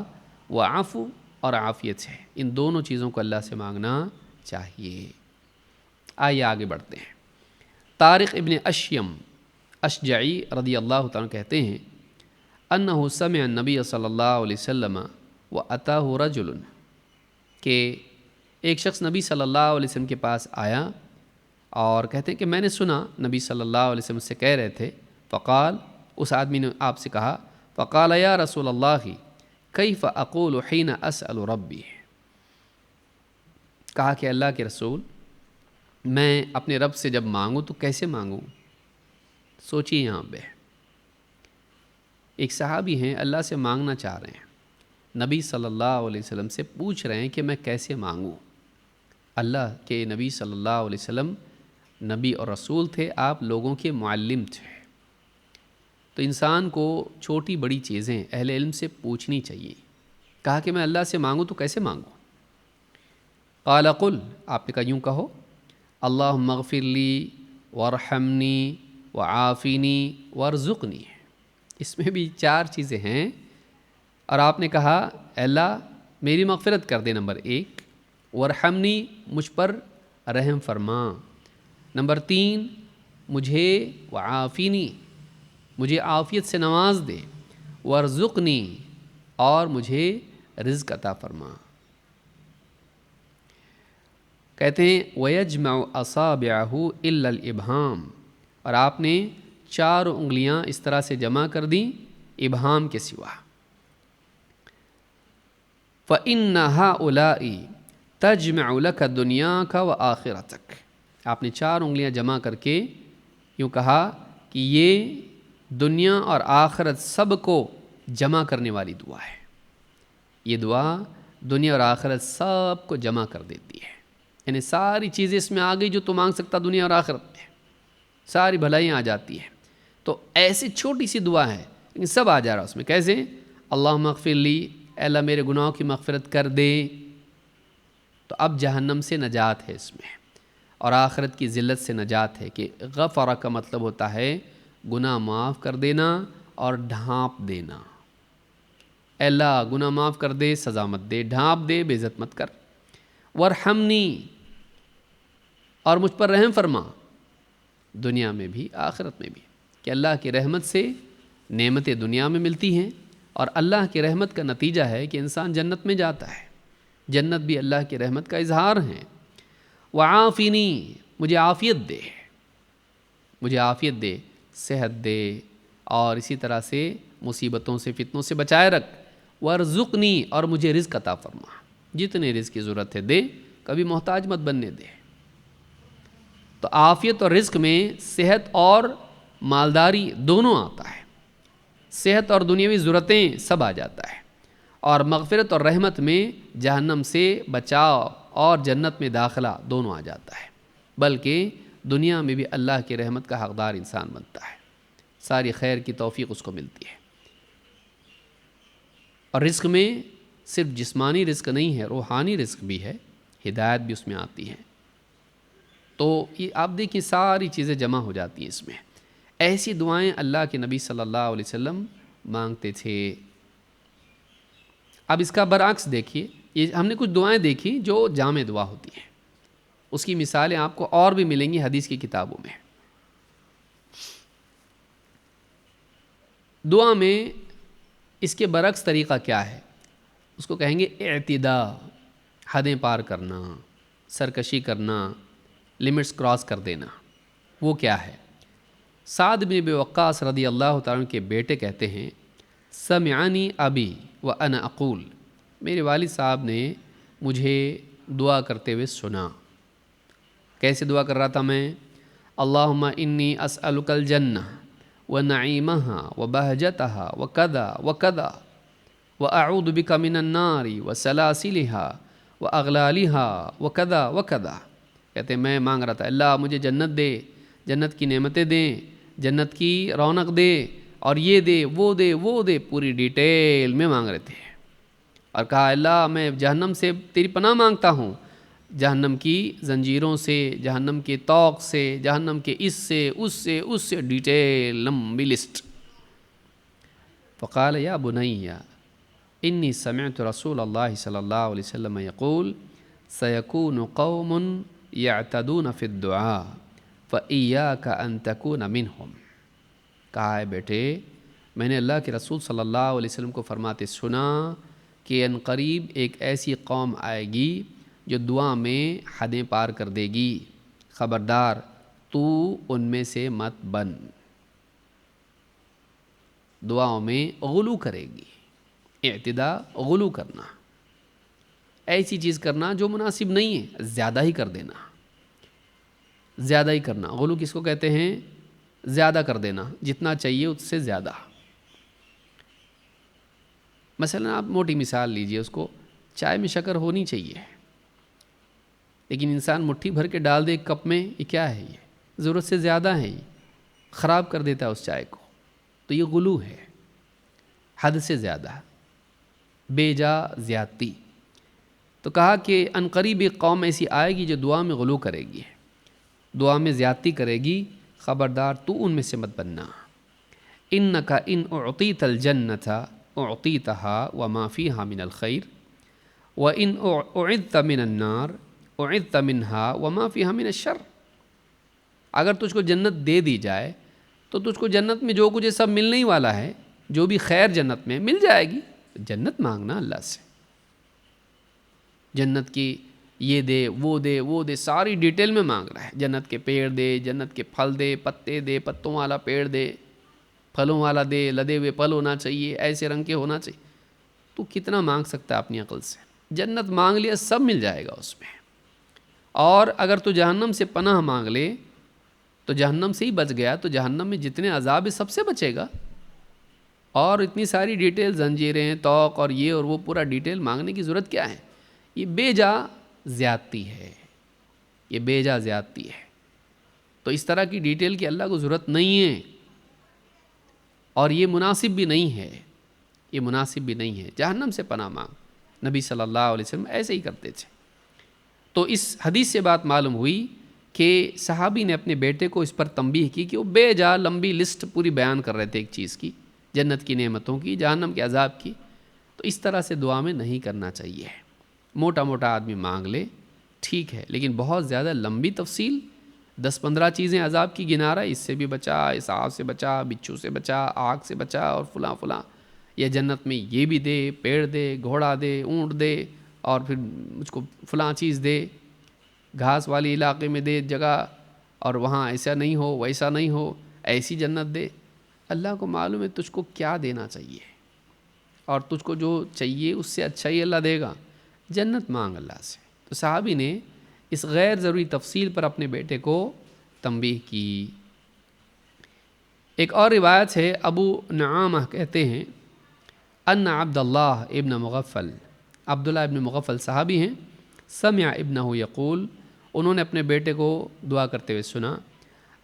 S1: وہ عفو اور عافیت سے، ان دونوں چیزوں کو اللہ سے مانگنا چاہیے۔ آئیے آگے بڑھتے ہیں۔ طارق ابن اشیم اشجعی رضی اللہ تعالیٰ کہتے ہیں انہ سمع النبی صلی اللہ علیہ وسلم واتاہ رجل، کہ ایک شخص نبی صلی اللہ علیہ وسلم کے پاس آیا اور کہتے ہیں کہ میں نے سنا نبی صلی اللہ علیہ وسلم سے کہہ رہے تھے، فقال، اس آدمی نے آپ سے کہا، فقال یا رسول اللہ کیف اقول حین اسأل ربی، کہا کہ اللہ کے رسول میں اپنے رب سے جب مانگوں تو کیسے مانگوں؟ سوچیے یہاں پہ ایک صحابی ہیں، اللہ سے مانگنا چاہ رہے ہیں، نبی صلی اللہ علیہ وسلم سے پوچھ رہے ہیں کہ میں کیسے مانگوں۔ اللہ کے نبی صلی اللہ علیہ وسلم نبی اور رسول تھے، آپ لوگوں کے معلم تھے، تو انسان کو چھوٹی بڑی چیزیں اہل علم سے پوچھنی چاہیے۔ کہا کہ میں اللہ سے مانگوں تو کیسے مانگوں؟ قال قل، آپ نے کہا یوں کہو، اللہم اغفر لی وارحمنی وعافنی وارزقنی۔ اس میں بھی 4 چیزیں ہیں، اور آپ نے کہا اے اللہ میری مغفرت کر دے، نمبر 1، وارحمنی، مجھ پر رحم فرما، نمبر 3، مجھے وعافنی، مجھے عافیت سے نواز دے، وارزقنی، اور مجھے رزق عطا فرما۔ کہتے ہیں وَيَجْمَعُ أَصَابِعَهُ إِلَّا الْإِبْهَامِ، اور آپ نے 4 انگلیاں اس طرح سے جمع کر دیں ابہام کے سوا۔ فَإِنَّ هَؤُلَاءِ تَجْمَعُ لَكَ دُنْيَاكَ وَآخِرَتَكَ، آپ نے 4 انگلیاں جمع کر کے یوں کہا کہ یہ دنیا اور آخرت سب کو جمع کرنے والی دعا ہے۔ یہ دعا دنیا اور آخرت سب کو جمع کر دیتی ہے، یعنی ساری چیزیں اس میں آ گئی جو تو مانگ سکتا دنیا اور آخرت میں، ساری بھلائیاں آ جاتی ہیں۔ تو ایسی چھوٹی سی دعا ہے لیکن سب آ جا رہا اس میں، کیسے؟ اللہم اغفر لی، اے اللہ میرے گناہوں کی مغفرت کر دے، تو اب جہنم سے نجات ہے اس میں، اور آخرت کی ذلت سے نجات ہے، کہ غفرہ کا مطلب ہوتا ہے گناہ معاف کر دینا اور ڈھانپ دینا۔ اے اللہ گناہ معاف کر دے، سزا مت دے، ڈھانپ دے، بے عزت مت کر۔ وارحمنی، اور مجھ پر رحم فرما، دنیا میں بھی آخرت میں بھی، کہ اللہ کی رحمت سے نعمتیں دنیا میں ملتی ہیں، اور اللہ کی رحمت کا نتیجہ ہے کہ انسان جنت میں جاتا ہے، جنت بھی اللہ کی رحمت کا اظہار ہے۔ وعافنی، مجھے عافیت دے، مجھے عافیت دے، صحت دے، اور اسی طرح سے مصیبتوں سے فتنوں سے بچائے رکھ۔ وارزقنی، اور مجھے رزق عطا فرما، جتنے رزق کی ضرورت ہے دے، کبھی محتاج مت بننے دے۔ تو عافیت اور رزق میں صحت اور مالداری دونوں آتا ہے، صحت اور دنیاوی ضرورتیں سب آ جاتا ہے، اور مغفرت اور رحمت میں جہنم سے بچاؤ اور جنت میں داخلہ دونوں آ جاتا ہے، بلکہ دنیا میں بھی اللہ کی رحمت کا حقدار انسان بنتا ہے، ساری خیر کی توفیق اس کو ملتی ہے۔ اور رزق میں صرف جسمانی رزق نہیں ہے، روحانی رزق بھی ہے، ہدایت بھی اس میں آتی ہے۔ تو یہ آپ دیکھیں ساری چیزیں جمع ہو جاتی ہیں اس میں۔ ایسی دعائیں اللہ کے نبی صلی اللہ علیہ وسلم مانگتے تھے۔ اب اس کا برعکس دیکھیے، یہ ہم نے کچھ دعائیں دیکھی جو جامع دعا ہوتی ہیں، اس کی مثالیں آپ کو اور بھی ملیں گی حدیث کی کتابوں میں۔ دعا میں اس کے برعکس طریقہ کیا ہے؟ اس کو کہیں گے اعتداء، حدیں پار کرنا، سرکشی کرنا، لمٹس کراس کر دینا۔ وہ کیا ہے؟ سعد بن ابی وقاص رضی اللہ تعالیٰ عنہ کے بیٹے کہتے ہیں سمعنی ابی وانا اقول، میرے والد صاحب نے مجھے دعا کرتے ہوئے سنا۔ کیسے دعا کر رہا تھا میں؟ اللہم انی اسألک الجنہ ونعیمها وبہجتها وکذا وکذا واعوذ بک من النار وسلاسلها واغلالها وکذا وکذا۔ کہتے ہیں میں مانگ رہا تھا اللہ مجھے جنت دے، جنت کی نعمتیں دیں، جنت کی رونق دے، اور یہ دے وہ دے وہ دے، پوری ڈیٹیل میں مانگ رہے تھے، اور کہا اللہ میں جہنم سے تیری پناہ مانگتا ہوں، جہنم کی زنجیروں سے، جہنم کے طوق سے، جہنم کے اس سے ڈیٹیل لمبی لسٹ۔ فقال یا بنیا، انی سمعت رسول اللہ صلی اللہ علیہ وسلم یقول سیکون قوم یعتدون فی الدعاء فإیاک ان تکون منہم۔ کہا ہے بیٹے میں نے اللہ کے رسول صلی اللہ علیہ وسلم کو فرماتے سنا کہ ان قریب ایک ایسی قوم آئے گی جو دعا میں حدیں پار کر دے گی، خبردار تو ان میں سے مت بن۔ دعاؤں میں غلو کرے گی، اعتداء غلو کرنا، ایسی چیز کرنا جو مناسب نہیں ہے، زیادہ ہی کر دینا، زیادہ ہی کرنا۔ غلو کس کو کہتے ہیں؟ زیادہ کر دینا، جتنا چاہیے اس سے زیادہ۔ مثلا آپ موٹی مثال لیجئے، اس کو چائے میں شکر ہونی چاہیے، لیکن انسان مٹھی بھر کے ڈال دے ایک کپ میں، یہ کیا ہے؟ یہ ضرورت سے زیادہ ہے، یہ خراب کر دیتا ہے اس چائے کو۔ تو یہ غلو ہے، حد سے زیادہ، بے جا زیادتی۔ تو کہا کہ ان قریب ایک قوم ایسی آئے گی جو دعا میں غلو کرے گی، دعا میں زیادتی کرے گی، خبردار تو ان میں سے مت بننا۔ انک ان اعطیت الجنۃ اعطیتها وما فیہا من الخیر وان اعذت من النار اعذت منها وما فیہا من الشر۔ اگر تجھ کو جنت دے دی جائے تو تجھ کو جنت میں جو کچھ ہے سب ملنے ہی والا ہے، جو بھی خیر جنت میں مل جائے گی۔ جنت مانگنا اللہ سے، جنت کی یہ دے وہ دے وہ دے، ساری ڈیٹیل میں مانگ رہا ہے۔ جنت کے پیڑ دے، جنت کے پھل دے، پتے دے، پتوں والا پیڑ دے، پھلوں والا دے، لدے ہوئے پھل ہونا چاہیے، ایسے رنگ کے ہونا چاہیے۔ تو کتنا مانگ سکتا ہے اپنی عقل سے؟ جنت مانگ لیا سب مل جائے گا اس میں۔ اور اگر تو جہنم سے پناہ مانگ لے تو جہنم سے ہی بچ گیا، تو جہنم میں جتنے عذاب ہے سب سے بچے گا۔ اور اتنی ساری ڈیٹیل، زنجیریں، طوق اور یہ اور وہ، پورا ڈیٹیل مانگنے کی ضرورت کیا ہے؟ یہ بے جا زیادتی ہے، یہ بے جا زیادتی ہے۔ تو اس طرح کی ڈیٹیل کی اللہ کو ضرورت نہیں ہے، اور یہ مناسب بھی نہیں ہے، یہ مناسب بھی نہیں ہے۔ جہنم سے پناہ مانگ، نبی صلی اللہ علیہ وسلم ایسے ہی کرتے تھے۔ تو اس حدیث سے بات معلوم ہوئی کہ صحابی نے اپنے بیٹے کو اس پر تنبیہ کی کہ وہ بے جا لمبی لسٹ پوری بیان کر رہے تھے ایک چیز کی، جنت کی نعمتوں کی، جہنم کے عذاب کی۔ تو اس طرح سے دعا میں نہیں کرنا چاہیے۔ موٹا موٹا آدمی مانگ لے ٹھیک ہے، لیکن بہت زیادہ لمبی تفصیل، 10-15 چیزیں عذاب کی گنا رہا ہے، اس سے بھی بچا، اس آگ سے بچا، بچھو سے بچا، آگ سے بچا، اور فلاں فلاں، یا جنت میں یہ بھی دے، پیڑ دے، گھوڑا دے، اونٹ دے، اور پھر مجھ کو فلاں چیز دے، گھاس والی علاقے میں دے جگہ، اور وہاں ایسا نہیں ہو ویسا نہیں ہو، ایسی جنت دے۔ اللہ کو معلوم ہے تجھ کو کیا دینا چاہیے، اور تجھ کو جو چاہیے اس سے اچھا ہی اللہ دے گا۔ جنت مانگ اللہ سے۔ تو صحابی نے اس غیر ضروری تفصیل پر اپنے بیٹے کو تنبیہ کی۔ ایک اور روایت ہے، ابو نعامہ کہتے ہیں ان عبداللہ ابن مغفل، عبداللہ ابن مغفل صحابی ہیں، سمع ابنہ یقول، انہوں نے اپنے بیٹے کو دعا کرتے ہوئے سنا،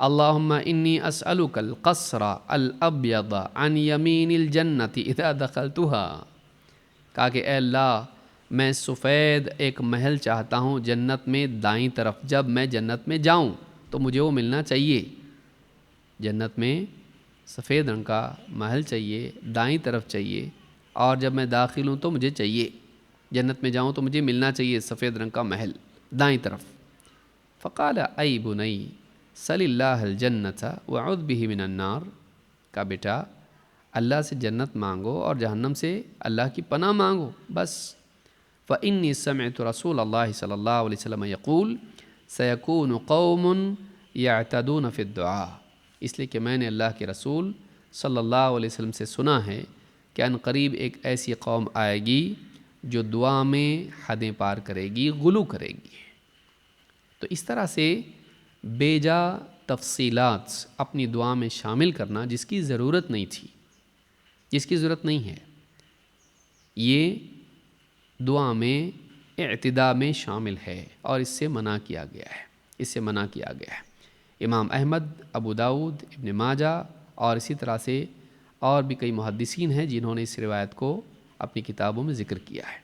S1: اللہم انی اسألک القصر الابیض عن یمین الجنت اذا دخلتها۔ کہا کہ اے اللہ میں سفید ایک محل چاہتا ہوں جنت میں دائیں طرف، جب میں جنت میں جاؤں تو مجھے وہ ملنا چاہیے۔ جنت میں سفید رنگ کا محل چاہیے، دائیں طرف چاہیے، اور جب میں داخل ہوں تو مجھے چاہیے، جنت میں جاؤں تو مجھے ملنا چاہیے سفید رنگ کا محل دائیں طرف۔ فقال ای بنی صل اللہ الجنت وعوذ بہ من النار۔ کہا بیٹا اللہ سے جنت مانگو اور جہنم سے اللہ کی پناہ مانگو بس۔ فإنی سمعت رسول اللہ صلی اللہ علیہ وسلم یقول سیکون قوم یعتدون فی الدعاء۔ اس لیے کہ میں نے اللہ کے رسول صلی اللہ علیہ وسلم سے سنا ہے کہ ان قریب ایک ایسی قوم آئے گی جو دعا میں حدیں پار کرے گی، غلو کرے گی۔ تو اس طرح سے بے جا تفصیلات اپنی دعا میں شامل کرنا جس کی ضرورت نہیں تھی، جس کی ضرورت نہیں ہے، یہ دعا میں اعتداء میں شامل ہے، اور اس سے منع کیا گیا ہے، اس سے منع کیا گیا ہے۔ امام احمد، ابو داؤد، ابن ماجہ اور اسی طرح سے اور بھی کئی محدثین ہیں جنہوں نے اس روایت کو اپنی کتابوں میں ذکر کیا ہے۔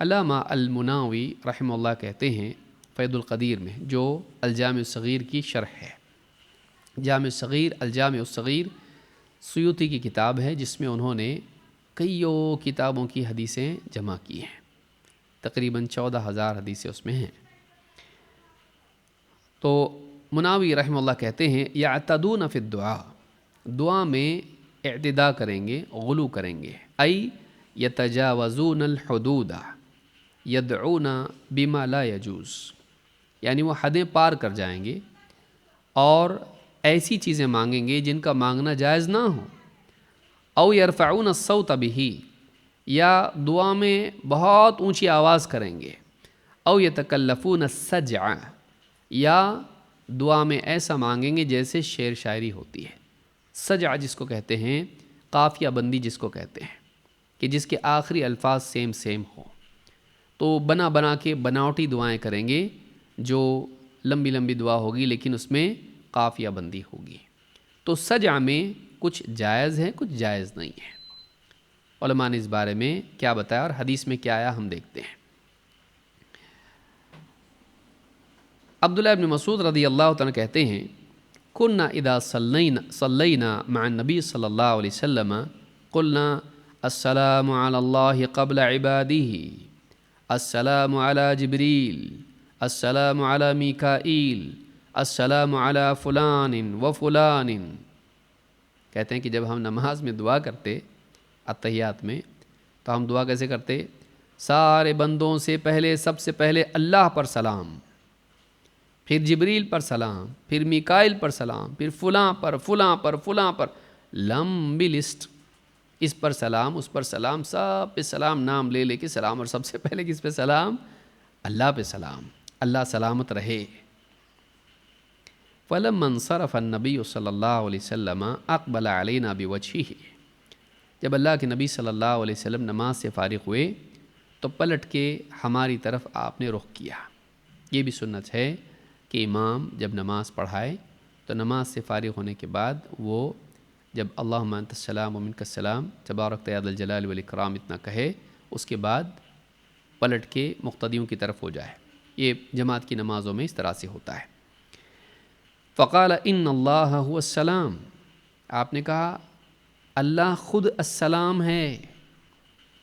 S1: علامہ المناوی رحمہ اللہ کہتے ہیں فیض القدیر میں، جو الجامع الصغیر کی شرح ہے، جامع الصغیر، الجامع الصغیر سیوطی کی کتاب ہے، جس میں انہوں نے کئیوں کتابوں کی حدیثیں جمع کی ہیں، تقریباً 14,000 حدیثیں اس میں ہیں۔ تو مناوی رحمہ اللہ کہتے ہیں یعتدون فی الدعاء، دعا میں اعتداء کریں گے، غلو کریں گے، ای یتجاوزون الحدود یدعون بما لا یجوز، یعنی وہ حدیں پار کر جائیں گے اور ایسی چیزیں مانگیں گے جن کا مانگنا جائز نہ ہو، او یرفعون الصوت بہ، یا دعا میں بہت اونچی آواز کریں گے، او یتکلفون السجع، یا دعا میں ایسا مانگیں گے جیسے شعر شاعری ہوتی ہے۔ سجع جس کو کہتے ہیں، قافیہ بندی جس کو کہتے ہیں، کہ جس کے آخری الفاظ سیم سیم ہو، تو بنا بنا کے بناوٹی دعائیں کریں گے، جو لمبی لمبی دعا ہوگی لیکن اس میں قافیہ بندی ہوگی۔ تو سجع میں کچھ جائز ہے، کچھ جائز نہیں ہے۔ علماء نے اس بارے میں کیا بتایا اور حدیث میں کیا آیا، ہم دیکھتے ہیں۔ عبداللہ ابن مسعود رضی اللہ تعالیٰ کہتے ہیں کنا اذا صلینا مع النبی صلی اللہ علیہ وسلم قلنا السلام علی اللہ قبل عباده، السلام علی جبریل، السلام علی میکائیل، السلام علی فلان و فلان۔ کہتے ہیں کہ جب ہم نماز میں دعا کرتے اتحیات میں، تو ہم دعا کیسے کرتے؟ سارے بندوں سے پہلے، سب سے پہلے اللہ پر سلام، پھر جبریل پر سلام، پھر میکائیل پر سلام، پھر فلاں پر فلاں پر فلاں پر، لمبی لسٹ، اس پر سلام، اس پر سلام، سب پہ سلام، نام لے لے کے سلام، اور سب سے پہلے کس پہ سلام؟ اللہ پہ سلام، اللہ سلامت رہے۔ فَلَمَّا انصَرَفَ النَّبِيُّ صلی اللہ علیہ وسلم اقبل علینا بوجهہ، جب اللہ کے نبی صلی اللہ علیہ وسلم نماز سے فارغ ہوئے تو پلٹ کے ہماری طرف آپ نے رخ کیا۔ یہ بھی سنت ہے کہ امام جب نماز پڑھائے تو نماز سے فارغ ہونے کے بعد وہ جب اللہم انت السلام و منک السلام تبارک یا ذا الجلال والاکرام اتنا کہے، اس کے بعد پلٹ کے مقتدیوں کی طرف ہو جائے۔ یہ جماعت کی نمازوں میں اس طرح سے ہوتا ہے۔ فقال ان اللہ هو السلام، آپ نے کہا اللہ خود السلام ہے۔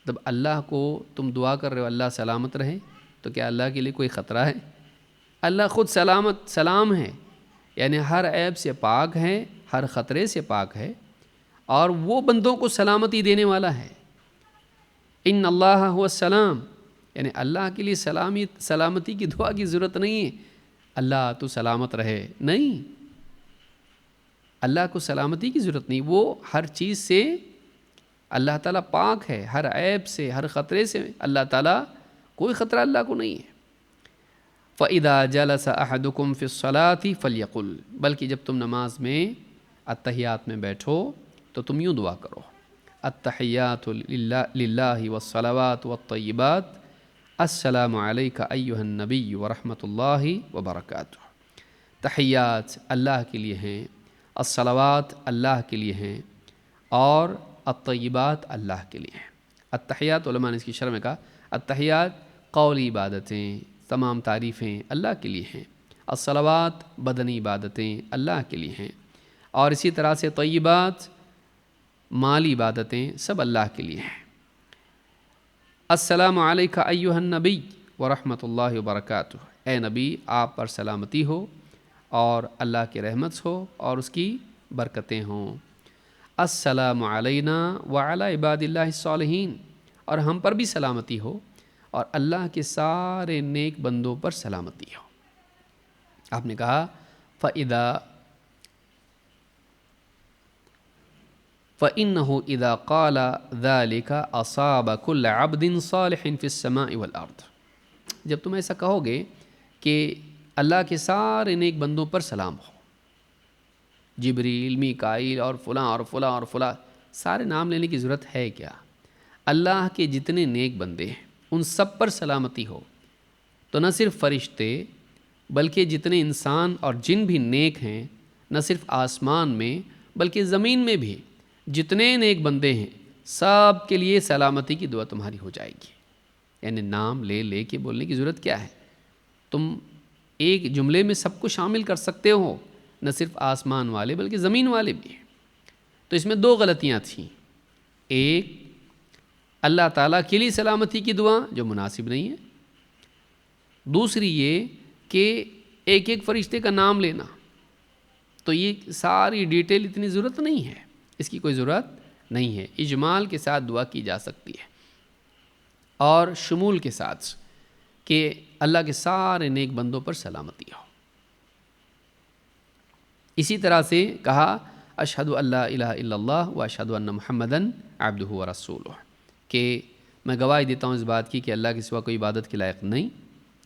S1: جب اللہ کو تم دعا کر رہے ہو اللہ سلامت رہے، تو کیا اللہ کے لیے کوئی خطرہ ہے؟ اللہ خود سلام ہے، یعنی ہر عیب سے پاک ہے، ہر خطرے سے پاک ہے، اور وہ بندوں کو سلامتی دینے والا ہے۔ ان اللہ هو السلام، یعنی اللہ کے لیے سلامتی کی دعا کی ضرورت نہیں ہے، اللہ تو سلامت رہے، نہیں، اللہ کو سلامتی کی ضرورت نہیں، وہ ہر چیز سے اللہ تعالیٰ پاک ہے، ہر عیب سے، ہر خطرے سے اللہ تعالیٰ، کوئی خطرہ اللہ کو نہیں ہے۔ فَإِذَا جَلَسَ أَحَدُكُمْ فِي الصَّلَاةِ فَلْيَقُلْ، بلکہ جب تم نماز میں اتحیات میں بیٹھو تو تم یوں دعا کرو، التحیات للہ والصلوات والطیبات، السلام علیک ایہا النبی ورحمۃ اللہ وبرکاتہ۔ تحیات اللہ کے لیے ہیں، الصلوات اللہ کے لیے ہیں، اور الطیبات اللہ کے لیے ہیں۔ التحیات، علماء نے اس کی شرح میں کہا التحیات قولی عبادتیں، تمام تعریفیں اللہ کے لیے ہیں، الصلوات بدنی عبادتیں اللہ کے لیے ہیں، اور اسی طرح سے طیبات مالی عبادتیں سب اللہ کے لیے ہیں۔ السلام علیک ایہا النبی ورحمۃ اللہ وبرکاتہ، اے نبی آپ پر سلامتی ہو اور اللہ کی رحمت ہو اور اس کی برکتیں ہوں۔ السلام علینا وعلی عباد اللہ الصالحین، اور ہم پر بھی سلامتی ہو اور اللہ کے سارے نیک بندوں پر سلامتی ہو۔ آپ نے کہا فَإِنَّهُ إِذَا قَالَ ذَلِكَ أَصَابَ كُلَّ عَبْدٍ صَالِحٍ فِي السَّمَاءِ وَالْأَرْضِ، جب تم ایسا کہو گے کہ اللہ کے سارے نیک بندوں پر سلام ہو، جبریل، میکائیل اور فلاں اور فلاں اور فلاں، سارے نام لینے کی ضرورت ہے کیا؟ اللہ کے جتنے نیک بندے ہیں ان سب پر سلامتی ہو، تو نہ صرف فرشتے بلکہ جتنے انسان اور جن بھی نیک ہیں، نہ صرف آسمان میں بلکہ زمین میں بھی جتنے نیک بندے ہیں سب کے لیے سلامتی کی دعا تمہاری ہو جائے گی۔ یعنی نام لے لے کے بولنے کی ضرورت کیا ہے؟ تم ایک جملے میں سب کو شامل کر سکتے ہو، نہ صرف آسمان والے بلکہ زمین والے بھی۔ تو اس میں دو غلطیاں تھیں، ایک اللہ تعالیٰ کے لیے سلامتی کی دعا جو مناسب نہیں ہے. دوسری یہ کہ ایک ایک فرشتے کا نام لینا، تو یہ ساری ڈیٹیل اتنی ضرورت نہیں ہے، اس کی کوئی ضرورت نہیں ہے. اجمال کے ساتھ دعا کی جا سکتی ہے اور شمول کے ساتھ کہ اللہ کے سارے نیک بندوں پر سلامتی ہو. اسی طرح سے کہا اشہد ان لا الہ الا اللہ و اشہد ان محمدن عبدہ و رسولہ، کہ میں گواہی دیتا ہوں اس بات کی کہ اللہ کے سوا کوئی عبادت کے لائق نہیں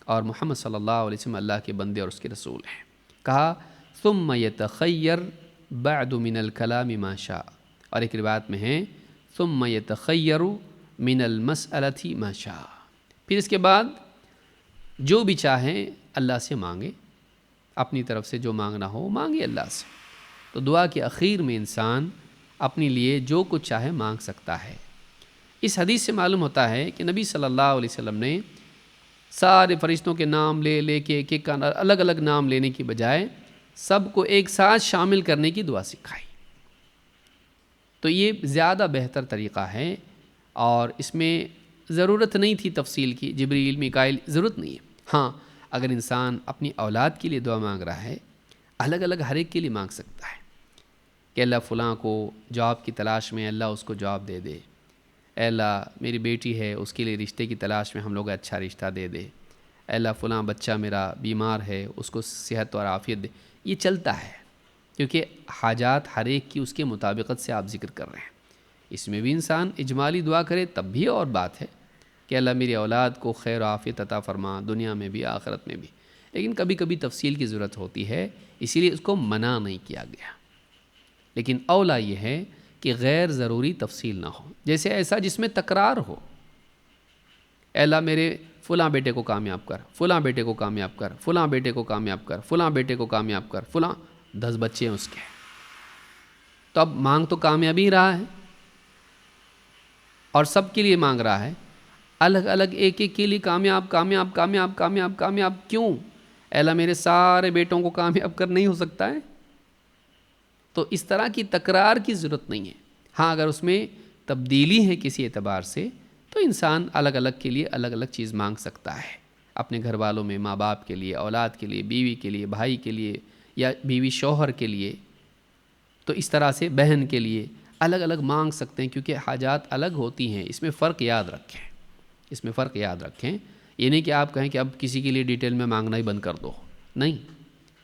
S1: اور محمد صلی اللہ علیہ وسلم اللہ کے بندے اور اس کے رسول ہیں. کہا ثم یتخیر بعد من الکلام ما شاء، اور ایک روایت میں ہے ثم یتخیر من المسألۃ ما شاء، پھر اس کے بعد جو بھی چاہیں اللہ سے مانگے، اپنی طرف سے جو مانگنا ہو مانگے اللہ سے. تو دعا کے اخیر میں انسان اپنے لیے جو کچھ چاہے مانگ سکتا ہے. اس حدیث سے معلوم ہوتا ہے کہ نبی صلی اللہ علیہ وسلم نے سارے فرشتوں کے نام لے کے ایک ایک کا الگ الگ نام لینے کی بجائے سب کو ایک ساتھ شامل کرنے کی دعا سکھائی. تو یہ زیادہ بہتر طریقہ ہے اور اس میں ضرورت نہیں تھی تفصیل کی، جبریل میکائیل ضرورت نہیں ہے. ہاں اگر انسان اپنی اولاد کے لیے دعا مانگ رہا ہے، الگ الگ ہر ایک کے لیے مانگ سکتا ہے کہ اللہ فلاں کو جاب کی تلاش میں اللہ اس کو جاب دے دے، اے اللہ میری بیٹی ہے اس کے لیے رشتے کی تلاش میں ہم لوگ اچھا رشتہ دے دے، اے اللہ فلاں بچہ میرا بیمار ہے اس کو صحت اور عافیت دے. یہ چلتا ہے کیونکہ حاجات ہر ایک کی اس کے مطابقت سے آپ ذکر کر رہے ہیں. اس میں بھی انسان اجمالی دعا کرے تب بھی اور بات ہے کہ اللہ میری اولاد کو خیر و عافیت عطا فرما دنیا میں بھی آخرت میں بھی. لیکن کبھی کبھی تفصیل کی ضرورت ہوتی ہے، اسی لیے اس کو منع نہیں کیا گیا. لیکن اولا یہ ہے کہ غیر ضروری تفصیل نہ ہو، جیسے ایسا جس میں تکرار ہو. اے اللہ میرے فلاں بیٹے کو کامیاب کر، فلاں بیٹے کو کامیاب کر، فلاں بیٹے کو کامیاب کر، فلاں بیٹے کو کامیاب کر، فلاں 10 بچے ہیں اس کے. تو اب مانگ تو کامیابی ہی رہا ہے اور سب کے لیے مانگ رہا ہے، الگ الگ ایک ایک کے لیے کامیاب کامیاب کامیاب کامیاب کامیاب کیوں؟ اے اللہ میرے سارے بیٹوں کو کامیاب کر نہیں ہو سکتا ہے؟ تو اس طرح کی تکرار کی ضرورت نہیں ہے. ہاں اگر اس میں تبدیلی ہے کسی اعتبار سے تو انسان الگ الگ کے لیے الگ الگ چیز مانگ سکتا ہے، اپنے گھر والوں میں ماں باپ کے لیے، اولاد کے لیے، بیوی کے لیے، بھائی کے لیے یا بیوی شوہر کے لیے. تو اس طرح سے بہن کے لیے الگ الگ مانگ سکتے ہیں کیونکہ حاجات الگ ہوتی ہیں. اس میں فرق یاد رکھیں، اس میں فرق یاد رکھیں. یہ نہیں کہ آپ کہیں کہ اب کسی کے لیے ڈیٹیل میں مانگنا ہی بند کر دو، نہیں،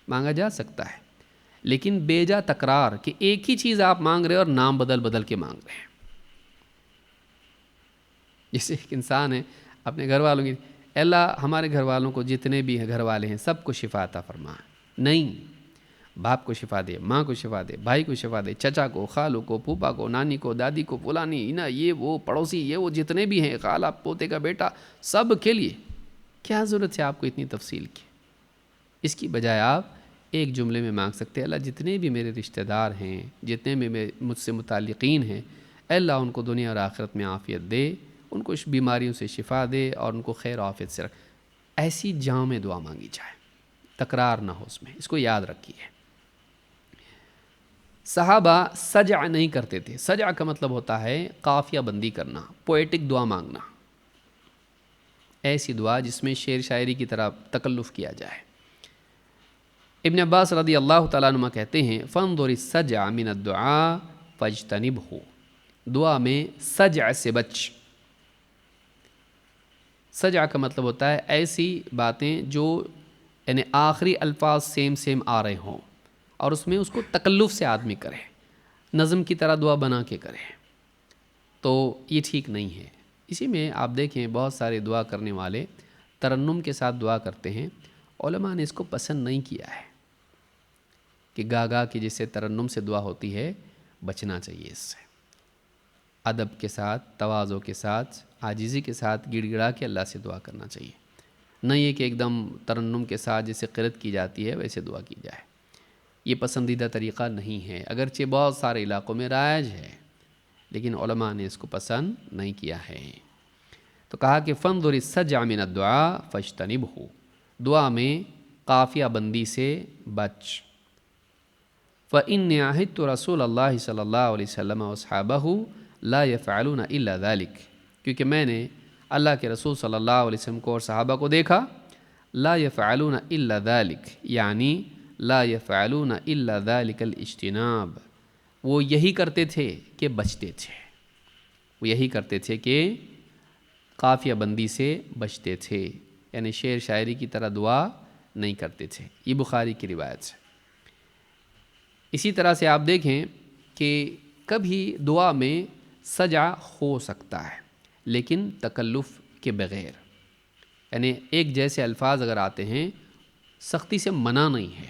S1: مانگا جا سکتا ہے لیکن بے جا تکرار کہ ایک ہی چیز آپ مانگ رہے اور نام بدل بدل کے مانگ رہے ہیں. جیسے ایک انسان ہے اپنے گھر والوں کی، اللہ ہمارے گھر والوں کو جتنے بھی گھر والے ہیں سب کو شفا عطا فرما. نہیں، باپ کو شفا دے، ماں کو شفا دے، بھائی کو شفا دے، چچا کو، خالو کو، پھوپھا کو، نانی کو، دادی کو، فلانی نا یہ وہ پڑوسی یہ وہ جتنے بھی ہیں، خالہ پوتے کا بیٹا، سب کے لیے. کیا ضرورت ہے آپ کو اتنی تفصیل کی؟ اس کی بجائے آپ ایک جملے میں مانگ سکتے ہیں اللہ جتنے بھی میرے رشتہ دار ہیں، جتنے بھی مجھ سے متعلقین ہیں، اے اللہ ان کو دنیا اور آخرت میں عافیت دے، ان کو بیماریوں سے شفا دے اور ان کو خیر و عافیت سے رکھ. ایسی جامع دعا مانگی جائے، تکرار نہ ہو اس میں، اس کو یاد رکھیے. صحابہ سجع نہیں کرتے تھے. سجع کا مطلب ہوتا ہے قافیہ بندی کرنا، پوئٹک دعا مانگنا، ایسی دعا جس میں شعر شاعری کی طرح تکلف کیا جائے. ابن عباس رضی اللہ تعالیٰ عنہ کہتے ہیں فانظر السجع من الدعاء فاجتنبہ، دعا میں سجع سے بچ. سجع کا مطلب ہوتا ہے ایسی باتیں جو یعنی آخری الفاظ سیم آ رہے ہوں اور اس میں اس کو تکلف سے آدمی کرے، نظم کی طرح دعا بنا کے کرے، تو یہ ٹھیک نہیں ہے. اسی میں آپ دیکھیں بہت سارے دعا کرنے والے ترنم کے ساتھ دعا کرتے ہیں. علماء نے اس کو پسند نہیں کیا ہے کہ گا کے جیسے ترنم سے دعا ہوتی ہے، بچنا چاہیے اس سے. ادب کے ساتھ، تواضع کے ساتھ، عاجزی کے ساتھ گڑ گڑا کے اللہ سے دعا کرنا چاہیے. نہ یہ کہ ایک دم ترنم کے ساتھ جیسے قرت کی جاتی ہے ویسے دعا کی جائے. یہ پسندیدہ طریقہ نہیں ہے، اگرچہ بہت سارے علاقوں میں رائج ہے لیکن علماء نے اس کو پسند نہیں کیا ہے. تو کہا کہ فانظر السجع من الدعاء فاجتنبہ، دعا میں قافیہ بندی سے بچ. فإني عهدت رسول اللہ صلی اللہ علیہ وسلم واصحابہ لا يفعلون الا ذلك، کیونکہ میں نے اللہ کے رسول صلی اللہ علیہ وسلم کو اور صحابہ کو دیکھا، لا یفعلون الا ذلک، یعنی لا یفعلون الا ذلک الاجتناب، وہ یہی کرتے تھے کہ بچتے تھے، وہ یہی کرتے تھے کہ قافیہ بندی سے بچتے تھے، یعنی شعر شاعری کی طرح دعا نہیں کرتے تھے۔ یہ بخاری کی روایت ہے۔ اسی طرح سے آپ دیکھیں کہ کبھی دعا میں سجع ہو سکتا ہے لیکن تکلف کے بغیر، یعنی ایک جیسے الفاظ اگر آتے ہیں سختی سے منع نہیں ہے،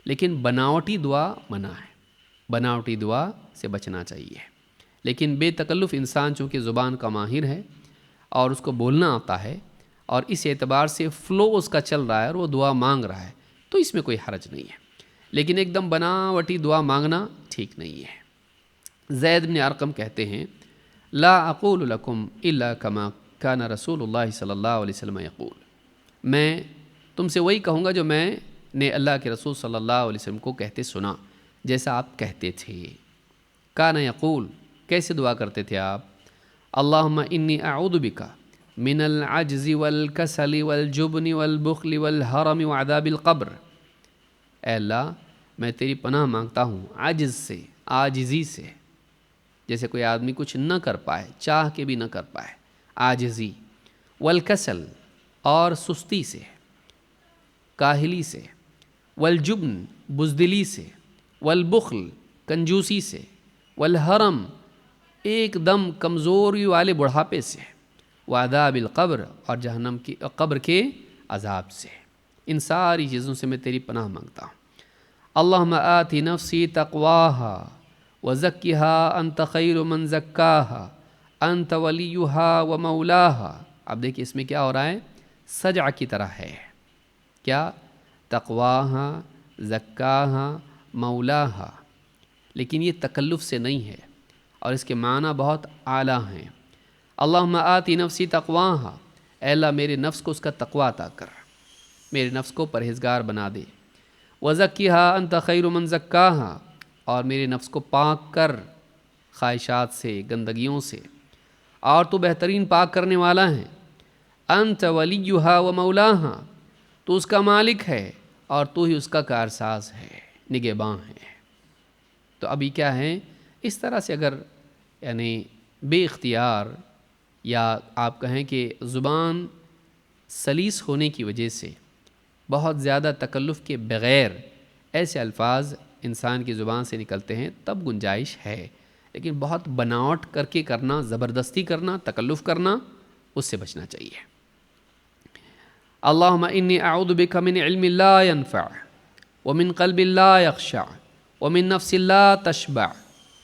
S1: لیکن بناوٹی دعا منع ہے، بناوٹی دعا سے بچنا چاہیے۔ لیکن بے تکلف انسان چونکہ زبان کا ماہر ہے اور اس کو بولنا آتا ہے اور اس اعتبار سے فلو اس کا چل رہا ہے اور وہ دعا مانگ رہا ہے، تو اس میں کوئی حرج نہیں ہے، لیکن ایک دم بناوٹی دعا مانگنا ٹھیک نہیں ہے۔ زید بن ارقم کہتے ہیں لا اقول لکم الا کما کان رسول اللہ صلی اللہ علیہ وسلم یقول، میں تم سے وہی کہوں گا جو میں نے اللہ کے رسول صلی اللہ علیہ وسلم کو کہتے سنا، جیسا آپ کہتے تھے۔ کان یقول، کیسے دعا کرتے تھے آپ؟ اللہم انی اعوذ بک من العجز والکسل والجبن والبخل والحرم وعذاب القبر، اے اللہ میں تیری پناہ مانگتا ہوں عجز سے، عاجزی سے، جیسے کوئی آدمی کچھ نہ کر پائے، چاہ کے بھی نہ کر پائے، عاجزی، والکسل اور سستی سے، کاہلی سے، والجبن بزدلی سے، والبخل کنجوسی سے، والحرم ایک دم کمزوری والے بڑھاپے سے، وعذاب القبر اور جہنم کی قبر کے عذاب سے، ان ساری چیزوں سے میں تیری پناہ مانگتا ہوں۔ اللہم آتی نفسی تقواہا وزکیہا انت خیر من زکاہا انت ولیہا ومولاہا۔ اب دیکھیں اس میں کیا ہو رہا ہے؟ سجع کی طرح ہے، کیا؟ تقواہا، زکاہا، مولاہا، لیکن یہ تکلف سے نہیں ہے اور اس کے معنی بہت اعلیٰ ہیں۔ اللہم آتی نفسی تقواہا، اے اللہ میرے نفس کو اس کا تقوی عطا کر، میرے نفس کو پرہیزگار بنا دے۔ وزکیہا انت خیر من زکاہا، اور میرے نفس کو پاک کر خواہشات سے، گندگیوں سے، اور تو بہترین پاک کرنے والا ہے۔ انت ولیہا و مولاہا، تو اس کا مالک ہے اور تو ہی اس کا کارساز ہے، نگہباں ہے۔ تو ابھی کیا ہے؟ اس طرح سے اگر یعنی بے اختیار یا آپ کہیں کہ زبان سلیس ہونے کی وجہ سے بہت زیادہ تکلف کے بغیر ایسے الفاظ انسان کی زبان سے نکلتے ہیں تب گنجائش ہے، لیکن بہت بناوٹ کر کے کرنا، زبردستی کرنا، تکلف کرنا، اس سے بچنا چاہیے۔ اللہم انی اعوذ بک من علم لا ينفع ومن قلب لا یخشع ومن نفس لا تشبع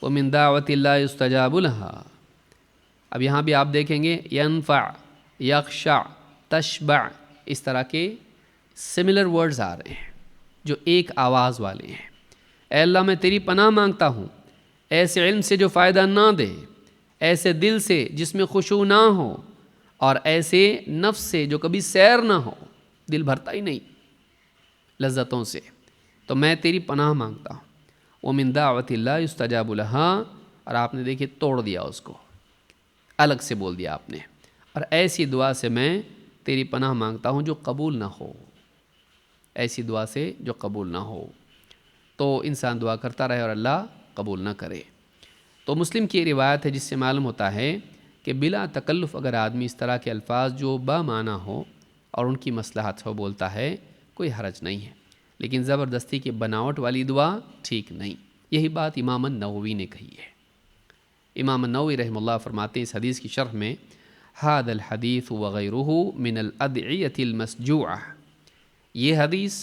S1: ومن دعوت لا یستجاب لها۔ اب یہاں بھی آپ دیکھیں گے ینفع، یخشع، تشبع، اس طرح کے سملر ورڈز آ رہے ہیں جو ایک آواز والے ہیں۔ اے اللہ میں تیری پناہ مانگتا ہوں ایسے علم سے جو فائدہ نہ دے، ایسے دل سے جس میں خشوع نہ ہو، اور ایسے نفس سے جو کبھی سیر نہ ہو، دل بھرتا ہی نہیں لذتوں سے، تو میں تیری پناہ مانگتا ہوں۔ وَمِن دَعْوَةِ اللَّهِ يُسْتَجَابُ لَهَا، اور آپ نے دیکھیں توڑ دیا اس کو، الگ سے بول دیا آپ نے، اور ایسی دعا سے میں تیری پناہ مانگتا ہوں جو قبول نہ ہو، ایسی دعا سے جو قبول نہ ہو، تو انسان دعا کرتا رہے اور اللہ قبول نہ کرے۔ تو مسلم کی روایت ہے جس سے معلوم ہوتا ہے کہ بلا تکلف اگر آدمی اس طرح کے الفاظ جو بامعنی ہو اور ان کی مصلحت ہو بولتا ہے، کوئی حرج نہیں ہے، لیکن زبردستی کی بناوٹ والی دعا ٹھیک نہیں۔ یہی بات امام النووی نے کہی ہے۔ امام النووی رحمہ اللہ فرماتے ہیں اس حدیث کی شرح میں، ھذا الحدیث وغیرہ من الادعیۃ المسجوعہ، یہ حدیث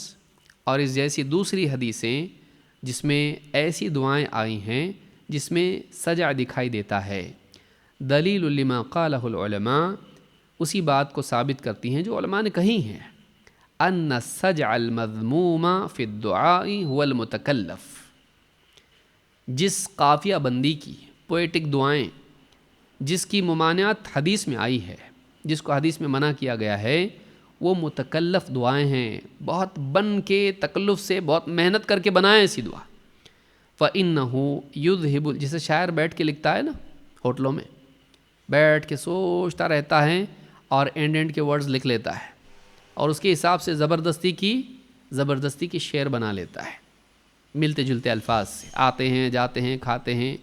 S1: اور اس جیسی دوسری حدیثیں جس میں ایسی دعائیں آئی ہیں جس میں سجع دکھائی دیتا ہے، دلیل لما قالہ العلماء، اسی بات کو ثابت کرتی ہیں جو علماء نے کہی ہیں، ان السجع المذموم فی الدعاء هو المتکلف، جس قافیہ بندی کی پوئٹک دعائیں جس کی ممانعت حدیث میں آئی ہے، جس کو حدیث میں منع کیا گیا ہے، وہ متکلف دعائیں ہیں، بہت بن کے تکلف سے، بہت محنت کر کے بنائیں ایسی دعا۔ فَإِنَّهُ يُذْهِبُ، جسے شاعر بیٹھ کے لکھتا ہے نا ہوٹلوں میں، بیٹھ کے سوچتا رہتا ہے اور اینڈ کے ورڈز لکھ لیتا ہے اور اس کے حساب سے زبردستی کی شعر بنا لیتا ہے، ملتے جلتے الفاظ سے، آتے ہیں جاتے ہیں کھاتے ہیں،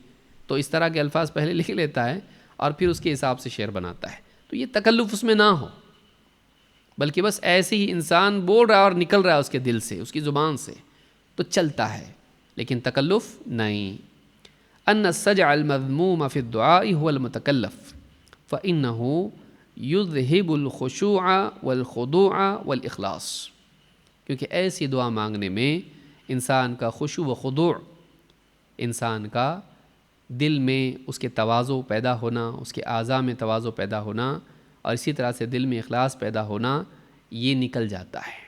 S1: تو اس طرح کے الفاظ پہلے لکھ لیتا ہے اور پھر اس کے حساب سے شعر بناتا ہے۔ تو یہ تکلف اس میں نہ ہو، بلکہ بس ایسے ہی انسان بول رہا ہے اور نکل رہا ہے اس کے دل سے، اس کی زبان سے، تو چلتا ہے، لیکن تکلف نہیں۔ ان السجع المذموم فی الدعاء هو المتکلف فإنه یذہب الخشوع والخضوع والإخلاص، کیونکہ ایسی دعا مانگنے میں انسان کا خشوع و خضوع، انسان کا دل میں اس کے تواضع پیدا ہونا، اس کے اعضاء میں تواضع پیدا ہونا، اور اسی طرح سے دل میں اخلاص پیدا ہونا، یہ نکل جاتا ہے۔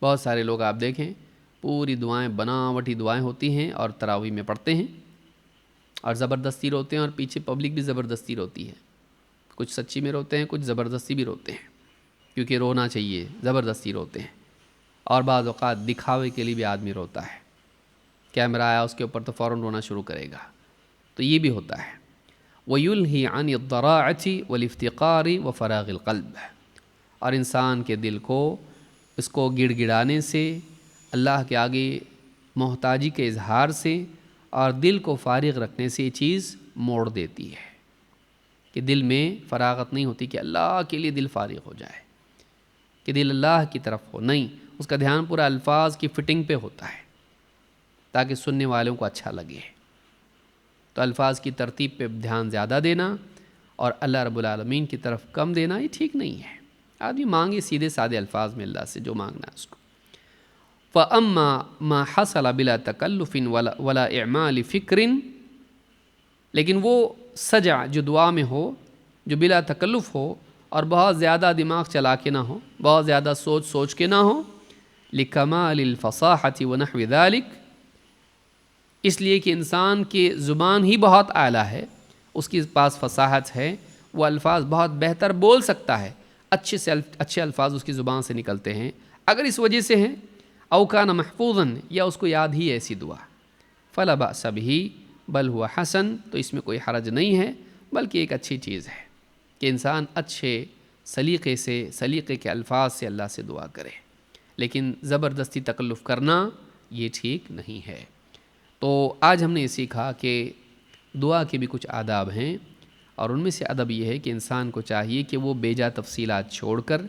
S1: بہت سارے لوگ آپ دیکھیں پوری دعائیں بناوٹی دعائیں ہوتی ہیں اور تراویح میں پڑھتے ہیں اور زبردستی روتے ہیں، اور پیچھے پبلک بھی زبردستی روتی ہے، کچھ سچی میں روتے ہیں، کچھ زبردستی بھی روتے ہیں، کیونکہ رونا چاہیے، زبردستی روتے ہیں، اور بعض اوقات دکھاوے کے لیے بھی آدمی روتا ہے، کیمرہ آیا اس کے اوپر تو فوراً رونا شروع کرے گا، تو یہ بھی ہوتا ہے۔ وَيُلْهِ عَنِ الضَّرَاعَةِ وَالِافْتِقَارِ وَفَرَاغِ الْقَلْبِ، اور انسان کے دل کو اس کو گڑ گڑانے سے، اللہ کے آگے محتاجی کے اظہار سے اور دل کو فارغ رکھنے سے یہ چیز موڑ دیتی ہے کہ دل میں فراغت نہیں ہوتی کہ اللہ کے لیے دل فارغ ہو جائے، کہ دل اللہ کی طرف ہو، نہیں، اس کا دھیان پورا الفاظ کی فٹنگ پہ ہوتا ہے تاکہ سننے والوں کو اچھا لگے۔ تو الفاظ کی ترتیب پہ دھیان زیادہ دینا اور اللہ رب العالمین کی طرف کم دینا، یہ ٹھیک نہیں ہے۔ آدمی مانگے سیدھے سادے الفاظ میں اللہ سے جو مانگنا ہے اس کو۔ فَأَمَّا مَا حَصَلَ بِلَا تَكَلُّفٍ وَلَا إِعْمَالِ فِكْرٍ، لیکن وہ سجع جو دعا میں ہو، جو بلا تکلف ہو اور بہت زیادہ دماغ چلا کے نہ ہو، بہت زیادہ سوچ کے نہ ہو، لِكَمَالِ الْفَصَاحَةِ وَنَحْوِ ذَلِكَ، اس لیے کہ انسان کی زبان ہی بہت اعلیٰ ہے، اس کے پاس فصاحت ہے، وہ الفاظ بہت بہتر بول سکتا ہے، اچھے سے اچھے الفاظ اس کی زبان سے نکلتے ہیں، اگر اس وجہ سے ہیں او کان محفوظاً، یا اس کو یاد ہی ایسی دعا، فلا بأس بہ بل ہوا حسن، تو اس میں کوئی حرج نہیں ہے، بلکہ ایک اچھی چیز ہے کہ انسان اچھے سلیقے کے الفاظ سے اللہ سے دعا کرے، لیکن زبردستی تکلف کرنا یہ ٹھیک نہیں ہے۔ تو آج ہم نے یہ سیکھا کہ دعا کے بھی کچھ آداب ہیں، اور ان میں سے ادب یہ ہے کہ انسان کو چاہیے کہ وہ بے جا تفصیلات چھوڑ کر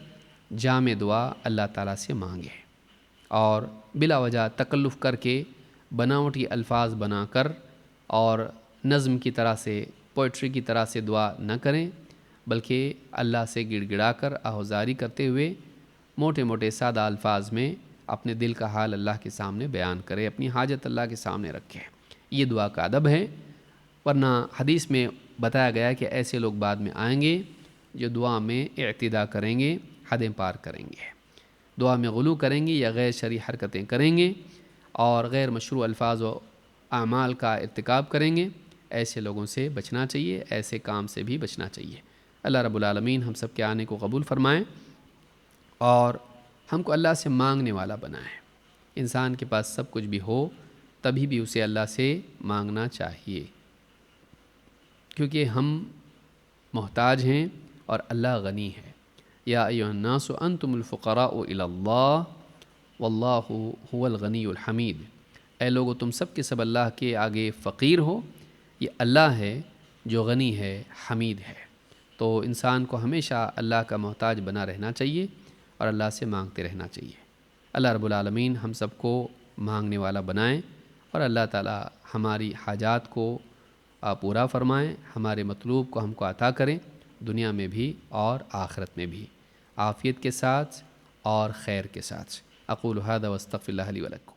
S1: جامع دعا اللہ تعالیٰ سے مانگے، اور بلا وجہ تکلف کر کے بناوٹی الفاظ بنا کر اور نظم کی طرح سے، پوئٹری کی طرح سے دعا نہ کریں، بلکہ اللہ سے گڑ گڑا کر آہوزاری کرتے ہوئے موٹے موٹے سادہ الفاظ میں اپنے دل کا حال اللہ کے سامنے بیان کرے، اپنی حاجت اللہ کے سامنے رکھے۔ یہ دعا کا ادب ہے، ورنہ حدیث میں بتایا گیا کہ ایسے لوگ بعد میں آئیں گے جو دعا میں اعتداء کریں گے، حدیں پار کریں گے، دعا میں غلو کریں گے یا غیر شرعی حرکتیں کریں گے اور غیر مشروع الفاظ و اعمال کا ارتکاب کریں گے۔ ایسے لوگوں سے بچنا چاہیے، ایسے کام سے بھی بچنا چاہیے۔ اللہ رب العالمین ہم سب کے آنے کو قبول فرمائیں اور ہم کو اللہ سے مانگنے والا بنائیں۔ انسان کے پاس سب کچھ بھی ہو تبھی بھی اسے اللہ سے مانگنا چاہیے، کیونکہ ہم محتاج ہیں اور اللہ غنی ہے۔ یا ایھا الناس انتم الفقراء الی اللہ واللہ هو الغنی الحمید، اے لوگو تم سب کے سب اللہ کے آگے فقیر ہو، یہ اللہ ہے جو غنی ہے، حمید ہے۔ تو انسان کو ہمیشہ اللہ کا محتاج بنا رہنا چاہیے اور اللہ سے مانگتے رہنا چاہیے۔ اللہ رب العالمین ہم سب کو مانگنے والا بنائیں، اور اللہ تعالی ہماری حاجات کو پورا فرمائیں، ہمارے مطلوب کو ہم کو عطا کریں، دنیا میں بھی اور آخرت میں بھی، عافیت کے ساتھ اور خیر کے ساتھ۔ اقول ھذا واستغفر اللہ لی ولکم۔